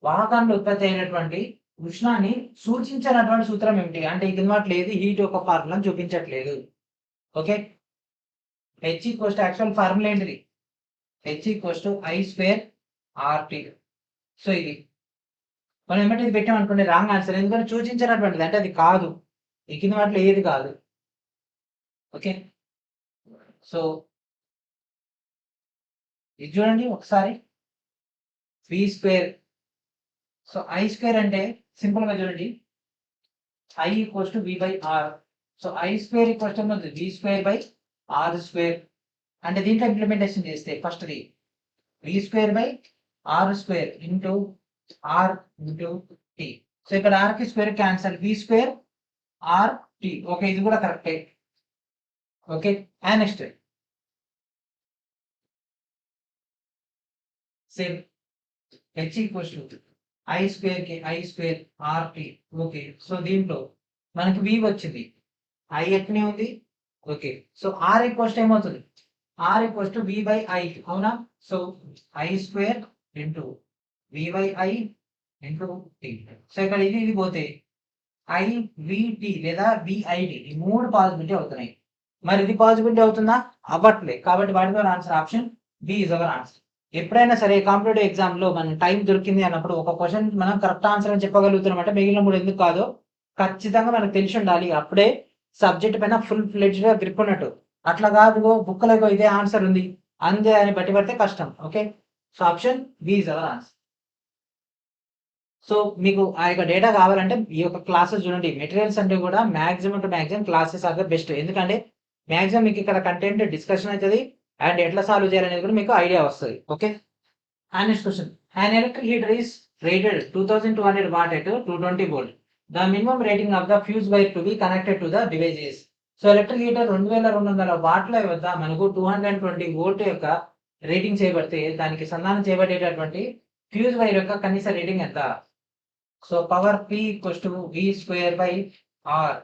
వాహకంలో ఉత్పత్తి అయినటువంటి ఉష్ణాన్ని సూచించినటువంటి సూత్రం ఏమిటి? అంటే ఈ కింద వాటిలో ఏది హీట్ యొక్క ఫార్ములా చూపించట్లేదు. Okay. H equals to actual formula ఏంటిది? H equals to I²RT. So ఇది మనం ఏమంటే ఇది పెట్టామనుకోండి రాంగ్ ఆన్సర్. ఎందుకంటే సూచించినటువంటిది అంటే అది కాదు. ఈ కింద వాటిలో ఏది కాదు. ఓకే. సో ఇది చూడండి ఒకసారి. V². సో I² అంటే సింపుల్ గా చూడండి I equals to V/R. So I² equals to V²/R². అంటే దీంట్లో ఇంప్లిమెంటేషన్ చేస్తే first the V²/R² into R into T. So ఇక్కడ R కి స్క్వేర్ క్యాన్సల్. V²RT. ఓకే. ఇది కూడా కరెక్టే. Okay. And next same H equals to I²RT. Okay. So దీంట్లో మనకి V వచ్చింది. I ఎట్లనే ఉంది. ఓకే. సో R ఈక్వల్స్ ఏమవుతుంది? R equals to V/I. అవునా? So I² into V/I into T. So ఇక్కడ ఇది పోతే ఐవిటి లేదా విఐటి ఈ 3 పాసిబిలిటీ అవుతున్నాయి. మరి ఇది పాసిబిలిటీ అవుతుందా? అవ్వట్లే. కాబట్టి what is our answer? Option B is our answer. ఎప్పుడైనా సరే కాంపిటేటివ్ ఎగ్జామ్ లో మనం టైం దొరికింది అన్నప్పుడు ఒక క్వశ్చన్ మనం కరెక్ట్ ఆన్సర్ అని చెప్పగలుగుతున్నాం అంటే మిగిలిన 3 ఎందుకు కాదో ఖచ్చితంగా మనకు తెలిసి ఉండాలి. అప్పుడే సబ్జెక్ట్ పైన ఫుల్ ఫ్లెడ్జ్డ్ గా గ్రిప్ ఉన్నట్టు. అట్లా కాదు బుక్ లో ఇదే ఆన్సర్ ఉంది అందే అని బట్టి పడితే కష్టం. Okay, so option B is our answer. So మీకు ఆ యొక్క డేటా కావాలంటే ఈ యొక్క క్లాసెస్ చూడండి. మెటీరియల్స్ అంటే కూడా maximum to maximum classes are the best. ఎందుకంటే మాక్సిమం మీకు ఇక్కడ కంటెంట్ డిస్కషన్ అవుతుంది అండ్ ఎట్లా సాల్వ్ చేయాలనేది కూడా మీకు ఐడియా వస్తుంది. Okay, and next question. An electric heater is rated 2200 watt at 220 volt. The minimum rating of the fuse wire to be connected to the device is. So electric heater 2200 వాట్ల వద్ద మనకు 220 వోల్ట్ యొక్క రేటింగ్ చేయబడితే దానికి సంధానం చేయబడేటటువంటి ఫ్యూజ్ వైర్ యొక్క కనీస రేటింగ్ ఎంత? So power P equals to V square by R.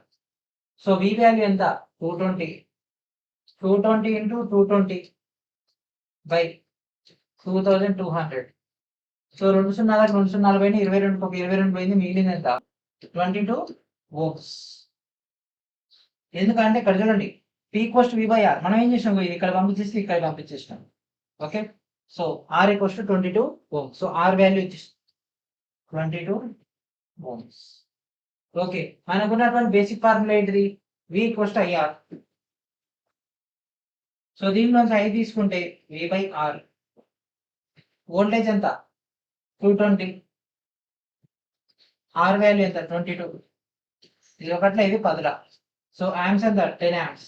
So V value ఎంత? 220. 220 ఇంటూ 220 బై 2200. సో 2 సున్నాలకు 2 సున్నాలు పోయినాయి, 22 ఒక 22 పోయింది, మిగిలింది ఎంత? 22 ఓమ్స్. ఎందుకంటే ఇక్కడ చూడండి P equals to V by R. మనం ఏం చేసినాం? ఇది ఇక్కడ పంపించేసి ఇక్కడ పంపించేసినాం. Okay, so R equals to 22 ohms. So R value వచ్చేసి 22 ఓమ్స్. ఓకే, మనకున్నటువంటి బేసిక్ ఫార్ములా ఏంటిది? V equals to IR. So దీనిలోంచి I తీసుకుంటే V బై R. వోల్టేజ్ ఎంత? 220. R వాల్యూ ఎంత? 22. ఇది ఒకట్లా, ఇది 10లా. సో ఆమ్స్ ఎంత? 10 amps.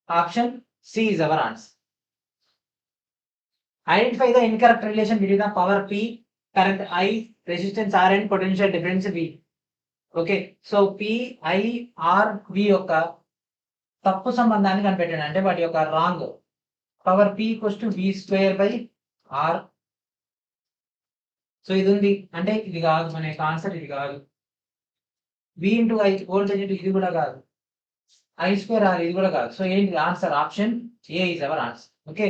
Option C is our answer. Identify the incorrect relation between the power P, current I, resistance R and potential difference V. Okay, so P, I, R, V యొక్క తప్పు సంబంధాన్ని కనిపెట్టండి. అంటే వాటి యొక్క wrong. Power P equals to V square by R. So ఇది ఉంది అంటే ఇది కాదు, మన యొక్క ఆన్సర్ ఇది కాదు. V into I voltage into ఇది కూడా కాదు. I స్క్వేర్ R ఇది కూడా కాదు. సో ఏంటి answer? Option A is our answer. Okay,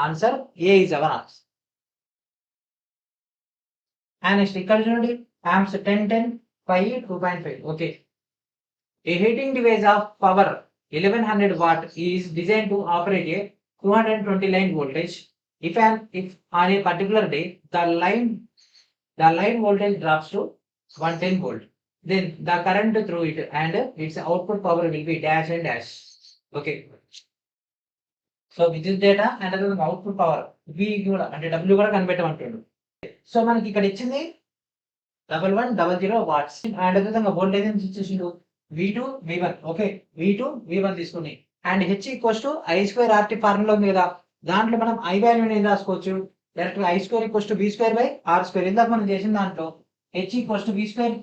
answer A is our answer. And next ఇక్కడ చూడండి amps 10 10 5 2.5. Okay, a heating device of power 1100 watt is designed to operate a 220 line voltage. If on a particular day the line voltage drops to 110 volt, then the current through it and its output power will be dash and dash. Okay, so విద్యుత్ డేటా అండ్ అదే అవుట్పుట్ పవర్ V కూడా అంటే W కూడా కనిపెట్టమంటుండు. సో మనకి ఇక్కడ ఇచ్చింది 1100 వాట్స్ అండ్ అదే విధంగా వోల్టేజ్ ఎంత ఇచ్చేసిండు? V2 V1. Okay, V2 V1 తీసుకుని and H equals to I square RT formula ఉంది కదా, దాంట్లో మనం I వాల్యూని ఏం రాసుకోవచ్చు? Direct I square equals to V square by R square. ఇందాక మనం చేసిన దాంట్లో H equals to V square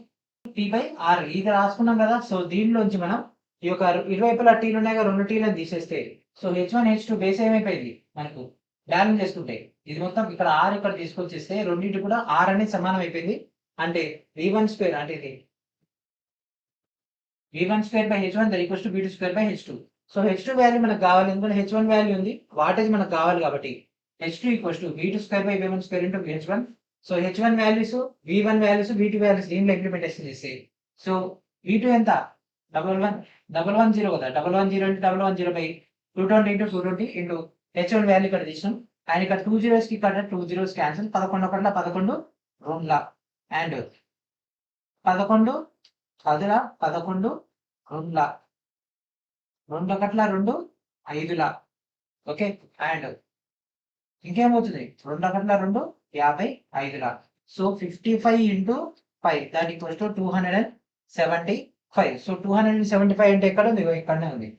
T by R ఇది రాసుకున్నాం కదా. సో దీనిలోంచి మనం ఈ యొక్క ఇరువైపులా టీలు ఉన్నాయి కదా, 2 టీలను తీసేస్తే సో H1 H2 బేస్ ఏమైపోయింది మనకు? బ్యాలెన్స్ చేసుకుంటే ఇది మొత్తం ఇక్కడ R ఇక్కడ తీసుకొచ్చేస్తే రెండింటి కూడా R అనేది సమానం అయిపోయింది. అంటే V1 స్క్వేర్ అంటే ఇది V1 square by H1 that equals to V2 square by H2. So H2 value మనకు కావాలి, ఎందుకంటే H1 వాల్యూ ఉంది, వాటేజ్ మనకు కావాలి కాబట్టి H2 equals to V2 square by V1 square into H1. So H1 values V1 values V2 values దీంట్లో ఇంప్లిమెంటేషన్ చేస్తే సో V2 ఎంత? 110 కదా, 110 అంటే 110 by 220 into 220 into H1 value ఇక్కడ తీసినాం అండ్ ఇక్కడ 2 zeros కి ఇక్కడ 2 zeros క్యాన్సిల్. 11 ఒకట్ల 11 2లా అండ్ 11 10లా 11 2లా 2 ఒకట్ల 2 5లా. Okay, and ఇంకేమవుతుంది? 2 ఒకట్ల 2 55లా. So 55 into 5 that equals to 275. So 275 అంటే ఎక్కడ ఉంది? ఇక్కడనే ఉంది,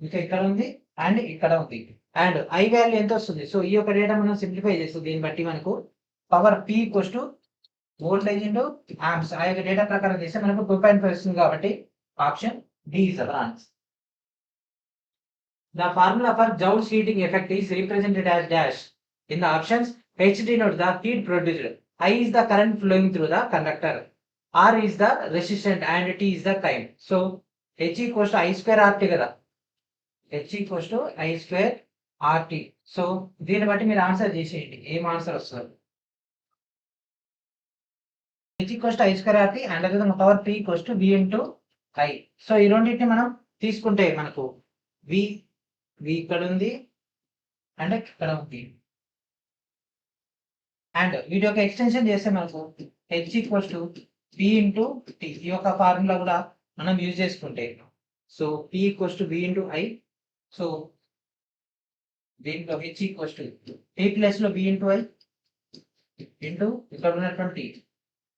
ఇంకా ఇక్కడ ఉంది అండ్ ఇక్కడ ఉంది. అండ్ I వాల్యూ ఎంత వస్తుంది? సో ఈ యొక్క డేటా మనం సింప్లిఫై చేస్తుంది. దీన్ని బట్టి మనకు power P equals to voltage into amps ఆ యొక్క డేటా ప్రకారం చేస్తే మనకు 2.5 వస్తుంది. కాబట్టి option D is our answer. The formula for Joule's heating effect is represented as dash. In the options, H denotes the heat produced, I is the current flowing through the conductor, R is the resistance and T is the time. So H equals to I square RT కదా, H equals to I square RT. So దీన్ని బట్టి మీరు ఆన్సర్ చేసేయండి ఏం ఆన్సర్ వస్తుంది. H equals to I square RT and అదే విధంగా power P equals to V into I. So ఈ రెండింటిని మనం తీసుకుంటే మనకు వి ఇక్కడ ఉంది అండ్ ఇక్కడ ఉంది. అండ్ వీటి యొక్క ఎక్స్టెన్షన్ చేస్తే మనకు H equals to P into T. ఈ యొక్క ఫార్ములా కూడా మనం యూజ్ చేసుకుంటే so P equals to V into I. So దీంట్లో H equals to T plus లో వి ఇంటూ ఐ ఇంటూ ఇక్కడ ఉన్నటువంటి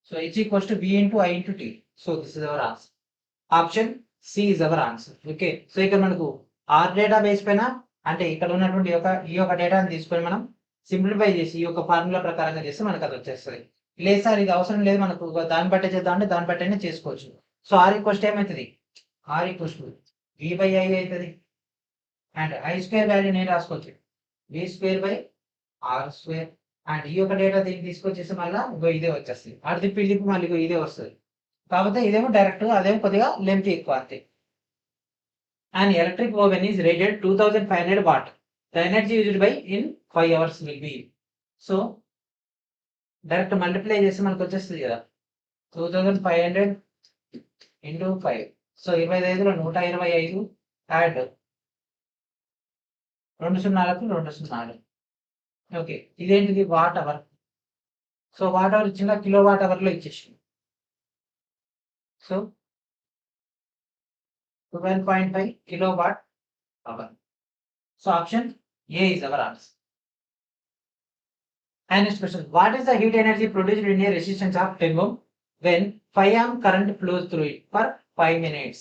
so H equals to V into I into T. So this is our answer. Option C is our answer. Okay, so ఇక్కడ మనకు ఆర్ డేటా బేస్ పైన అంటే ఇక్కడ ఉన్నటువంటి ఈ యొక్క డేటాని తీసుకొని మనం సింప్లిఫై చేసి ఈ యొక్క ఫార్ములా ప్రకారంగా చేస్తే మనకు అది వచ్చేస్తుంది. లేదు సార్ ఇది అవసరం లేదు మనకు దాన్ని బట్టే చేద్దాం అంటే దాన్ని బట్టైనా చేసుకోవచ్చు. సో ఆర్ ఈక్వల్స్ ఏమవుతుంది, R equals to V by I అవుతుంది. అండ్ ఐ స్క్వేర్ వాల్యూ నేను రాసుకోవచ్చు V square by R square. And ఈ యొక్క డేటా దీన్ని తీసుకొచ్చేసి మళ్ళీ ఇదే వచ్చేస్తుంది. అటు తిప్పి మళ్ళీ ఇదే వస్తుంది. కాకపోతే ఇదేమో డైరెక్ట్, అదేమో కొద్దిగా లెంత్ ఎక్కువ అంతే. And electric oven is rated 2500 watt. The energy used by in 5 hours will be. So direct multiply చేసి మనకు వచ్చేస్తుంది కదా 2500 ఇంటూ 5. సో 25లో 125 యాడ్ 2 సున్నాలకు 2 సున్నాలు. ఓకే, ఇదేంటిది watt hour. So watt hour ఇచ్చిన కిలో వాట్ అవర్లో ఇచ్చేసి so 12.5 kilowatt hour. So option A is our answer. And next question, what is the heat energy produced in a resistance of 10 ohm when 5 amp current flows through it for 5 minutes?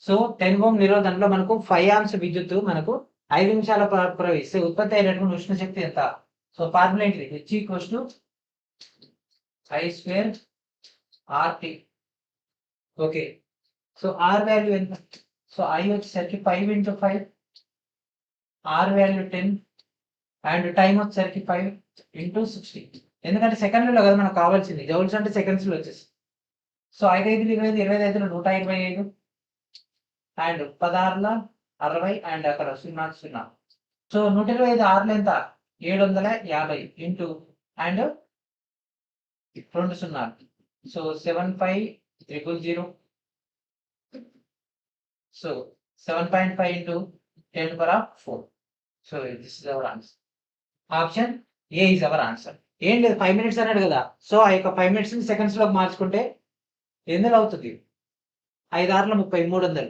So 10 ohm నిరోధనలో మనకు 5 amps విద్యుత్తు మనకు 5 నిమిషాల ప్రవహిస్తే ఉత్పత్తి అయినటువంటి ఉష్ణ శక్తి ఎంత? సో ఫార్ములా ఏంటిది, H equals to I square RT. Okay, so R value ఎంత? సో I వచ్చేసరికి 5 into 5, R value 10 and time వచ్చేసరికి 5 ఇంటూ 60. ఎందుకంటే సెకండ్లలో కదా మనకు కావాల్సింది, జౌల్స్ అంటే సెకండ్స్లో వచ్చేసి. సో 5 5 25 25 125 అండ్ 16 60 అండ్ అక్కడ 0 0. సో 125 ఆర్లు ఎంత 750 into and 2 0. So 75000. So 7.5 into 10 power of 4. So this is our answer. Option A is our answer. ఏం లేదు 5 minutes అన్నాడు కదా, సో ఆ యొక్క 5 minutes ని సెకండ్స్ లోకి మార్చుకుంటే ఎందులో అవుతుంది 5 6 30 300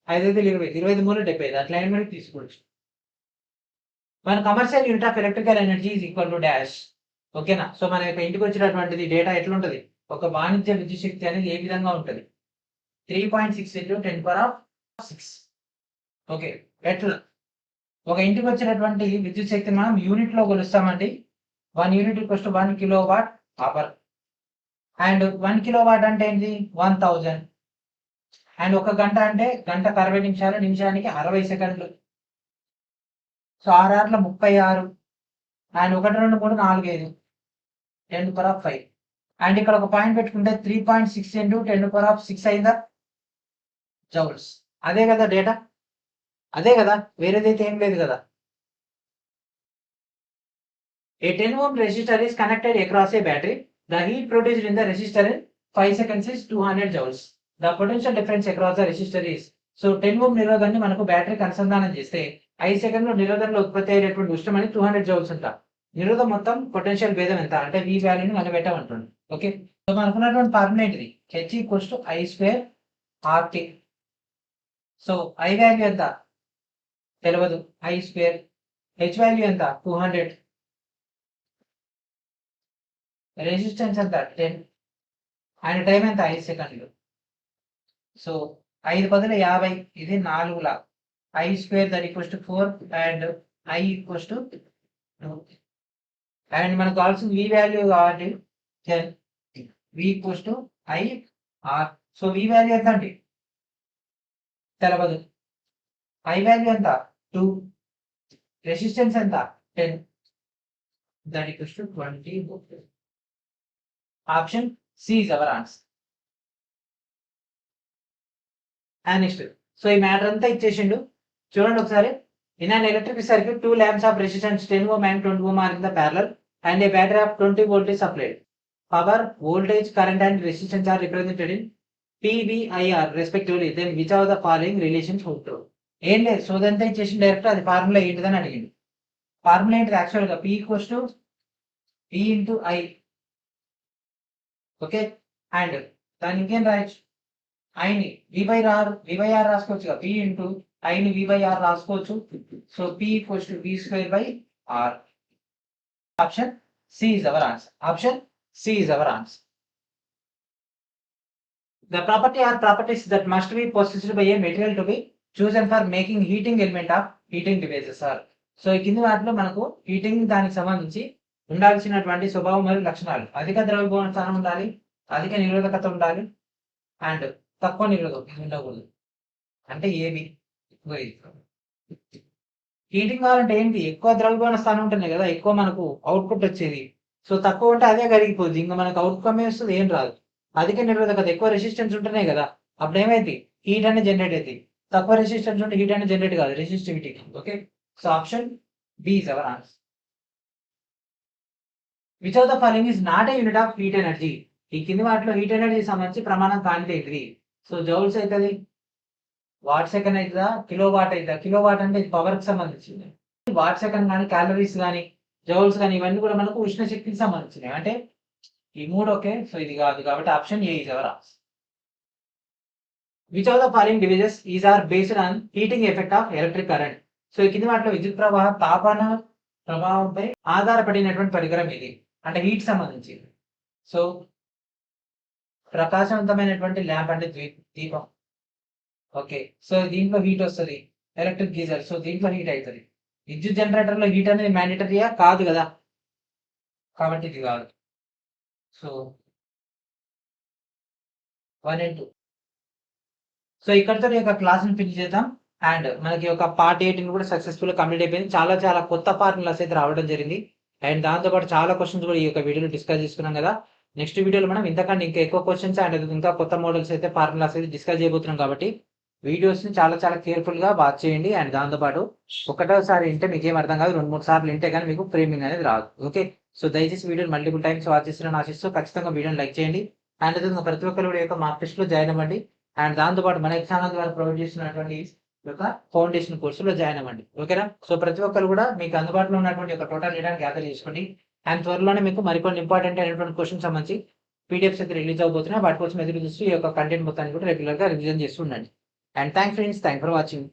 5 5 20 23 75 అట్లా అయినా మనకి తీసుకోవచ్చు. మన commercial unit of electrical energy is equal to dash. ఓకేనా, సో మన యొక్క ఇంటికి వచ్చినటువంటిది డేటా ఎట్లుంటది, ఒక వాణిజ్య విద్యుత్ శక్తి అనేది ఏ విధంగా ఉంటుంది 3.6 into 10 power of 6. ఓకే, ఎట్లా ఒక ఇంటికి వచ్చినటువంటి విద్యుత్ శక్తిని మనం యూనిట్ లో కొలుస్తామండి. 1 unit equals to 1 kilowatt hour. And 1 kilowatt అంటే ఏంటి 1000. అండ్ ఒక గంట అంటే గంటకు 60 నిమిషాలు, నిమిషానికి 60 సెకండ్లు. So 6 6 36 and 1 2 3 4 5 10 power of 5. And ఇక్కడ ఒక పాయింట్ పెట్టుకుంటే 3.6 into 10 power of 6 అయిందా జౌల్స్. అదే కదా డేటా, అదే కదా, వేరేదైతే ఏం లేదు కదా. A 10 ohm resistor is connected across a battery. The heat produced in the resistor in 5 seconds is 200 joules. The potential difference across the resistor is. So 10 ohm నిరోధాన్ని మనకు బ్యాటరీకి అనుసంధానం చేస్తే 5 సెకండ్లో నిరోధంలో ఉత్పత్తి అయ్యేటువంటి ఉష్ణం అని 200 జౌల్స్ ఉంటా. నిరోధం మొత్తం పొటెన్షియల్ భేదం ఎంత అంటే V వాల్యూని మనం పెట్టమంటుంది. ఓకే, సో మనకున్నటువంటి ఫార్ములా ఏంటిది, H equals to I square RT. So I value ఎంత తెలియదు, I స్క్వేర్. H వాల్యూ ఎంత 200. రెసిస్టెన్స్ ఎంత 10 అండ్ టైం ఎంత 5 సెకండ్లు. సో 5 బదులు 50, ఇది 4 లా. I square that equals to 4 and I equals to 2. And మనకు కావాల్సిన V వాల్యూ కావాలి 10. V equals to I R. So V value ఎంత అండి తెలవదు. I వాల్యూ ఎంత 2, రెసిస్టెన్స్ ఎంత 10 that equals to 20. Option C is our answer. And next, so ఈ మ్యాటర్ అంతా ఇచ్చేసిండు చూడండి ఒకసారి. In an electric circuit 2 lamps of resistance 10 ohm and 20 ohm are in the parallel and a battery of 20 volt is supplied. Power, voltage, current and resistance are represented in PVIR respectively, then which of the following relations hold true? ఏం లేదు, సో అదంతా ఇచ్చేసి డైరెక్ట్ అది ఫార్ములా ఏంటిదని అడిగింది. ఫార్ములా ఏంటిది యాక్చువల్గా P equals to P into I. Okay, and దాన్ని ఇంకేం రాయొచ్చు, ఐని విబై ఆర్ రాసుకోవచ్చు కదా, P ఇంటూ ఐని విబై ఆర్ రాసుకోవచ్చు. So P equals to V square by R. Option C is our answer. Option C is our answer. The property or properties that must be possessed by a material to be chosen for making heating element of heating devices are. So ఈ కింది వాటిలో మనకు హీటింగ్ దానికి సంబంధించి ఉండాల్సినటువంటి స్వభావం మరియు లక్షణాలు: అధిక ద్రవ్యభవన స్థానం ఉండాలి, అధిక నిరోధకత ఉండాలి, అండ్ తక్కువ నిరోధకత ఉండకూడదు. అంటే ఏవి హీటింగ్ కావాలంటే ఏంటి, ఎక్కువ ద్రవ్యభవన స్థానం ఉంటేనే కదా ఎక్కువ మనకు అవుట్పుట్ వచ్చేది. సో తక్కువ ఉంటే అదే కరిగిపోద్ది, ఇంకా మనకు అవుట్కమ్ వస్తుంది, ఏం రాదు. అధిక నిరోధకత, ఎక్కువ రెసిస్టెన్స్ ఉంటేనే కదా అప్పుడు ఏమైంది, హీట్ అనేది జనరేట్ అవుతుంది. తక్కువ రెసిస్టెన్స్ ఉంటే హీట్ అనేది జనరేట్ కాదు, resistivity. Okay, so option B is our answer. Which of the following is not a unit of heat energy? ఈ కింది వాటిలో హీట్ ఎనర్జీ సంబంధించి ప్రమాణం కానిది ఏంటిది? సో జౌల్స్ అవుతుంది, వాట్ సెకండ్ అవుతుందా, కిలో వాట్ అవుతుందా? కిలో వాట్ అంటే పవర్ కి సంబంధించింది. వాట్ సెకండ్ కానీ, క్యాలరీస్ కానీ, జౌల్స్ కానీ, ఇవన్నీ కూడా మనకు ఉష్ణ శక్తికి సంబంధించినవి. అంటే ఈ మూడు. ఓకే, సో ఇది కాదు, కాబట్టి option A is our answer. Which of the following devices is are based on heating effect of electric current? So ఈ కింది వాటిలో విద్యుత్ ప్రవాహ తాపన ప్రభావంపై ఆధారపడినటువంటి పరికరం ఇది, అంటే హీట్ సంబంధించి. సో ప్రకాశవంతమైనటువంటి ల్యాంప్ అంటే దీపం. ఓకే, సో దీంట్లో హీట్ వస్తుంది, ఎలక్ట్రిక్ గీజర్, సో దీంట్లో హీట్ అవుతుంది. విద్యుత్ జనరేటర్ లో హీట్ అనేది మ్యాండేటరీయా? కాదు కదా, కాబట్టి ఇది కాదు. So 1 and 2. సో ఇక్కడితో ఈ యొక్క క్లాస్ని ఫినిష్ చేద్దాం. అండ్ మనకి ఒక పార్ట్ 8 కూడా సక్సెస్ఫుల్ కంప్లీట్ అయిపోయింది. చాలా చాలా కొత్త ఫార్ములాస్ అయితే రావడం జరిగింది. అండ్ దాంతోపాటు చాలా క్వశ్చన్స్ కూడా ఈ యొక్క వీడియోలో డిస్కస్ చేసుకున్నాం కదా. నెక్స్ట్ వీడియోలో మనం ఇంతకంటే ఇంకా ఎక్కువ క్వశ్చన్స్ అండ్ ఇంకా కొత్త మోడల్స్ అయితే ఫార్ములాస్ అయితే డిస్కస్ చేయబోతున్నాం. కాబట్టి వీడియోస్ని చాలా చాలా కేర్ఫుల్గా వాచ్ చేయండి. అండ్ దాంతోపాటు ఒకటోసారి వింటే మీకు ఏం అర్థం కాదు, 2-3 సార్లు వింటే కానీ మీకు ఫ్రేమింగ్ అనేది రాదు. ఓకే, సో దయచేసి వీడియోని మల్టిపుల్ టైమ్స్ వాచ్ చేస్తున్నాను ఆశిస్తూ ఖచ్చితంగా వీడియోని లైక్ చేయండి. అండ్ అదేవిధంగా ప్రతి ఒక్కరు కూడా యొక్క మార్క్ టెస్ట్లో జాయిన్ అవ్వండి. అండ్ దాంతోపాటు మన ఛానల్ ద్వారా ప్రొవైడ్ చేస్తున్నటువంటి యొక్క ఫౌండేషన్ కోర్సులో జాయిన్ అవ్వండి. ఓకేనా, సో ప్రతి ఒక్కరు కూడా మీకు అందుబాటులో ఉన్నటువంటి ఒక టోటల్ డేటాను గ్యాదర్ చేసుకోండి. అండ్ త్వరలోనే మీకు మరికొన్ని ఇంపార్టెంట్ అయినటువంటి క్వశ్చన్స్ సంబంధించి పీడిఎఫ్స్ అయితే రిలీజ్ అవబోతున్నాయి. వాటి కోసం ఎదురు చూస్తూ ఈ యొక్క కంటెంట్ మొత్తాన్ని కూడా రెగ్యులర్గా రివిజన్ చేస్తూ ఉండండి. And thanks friends, thank for watching.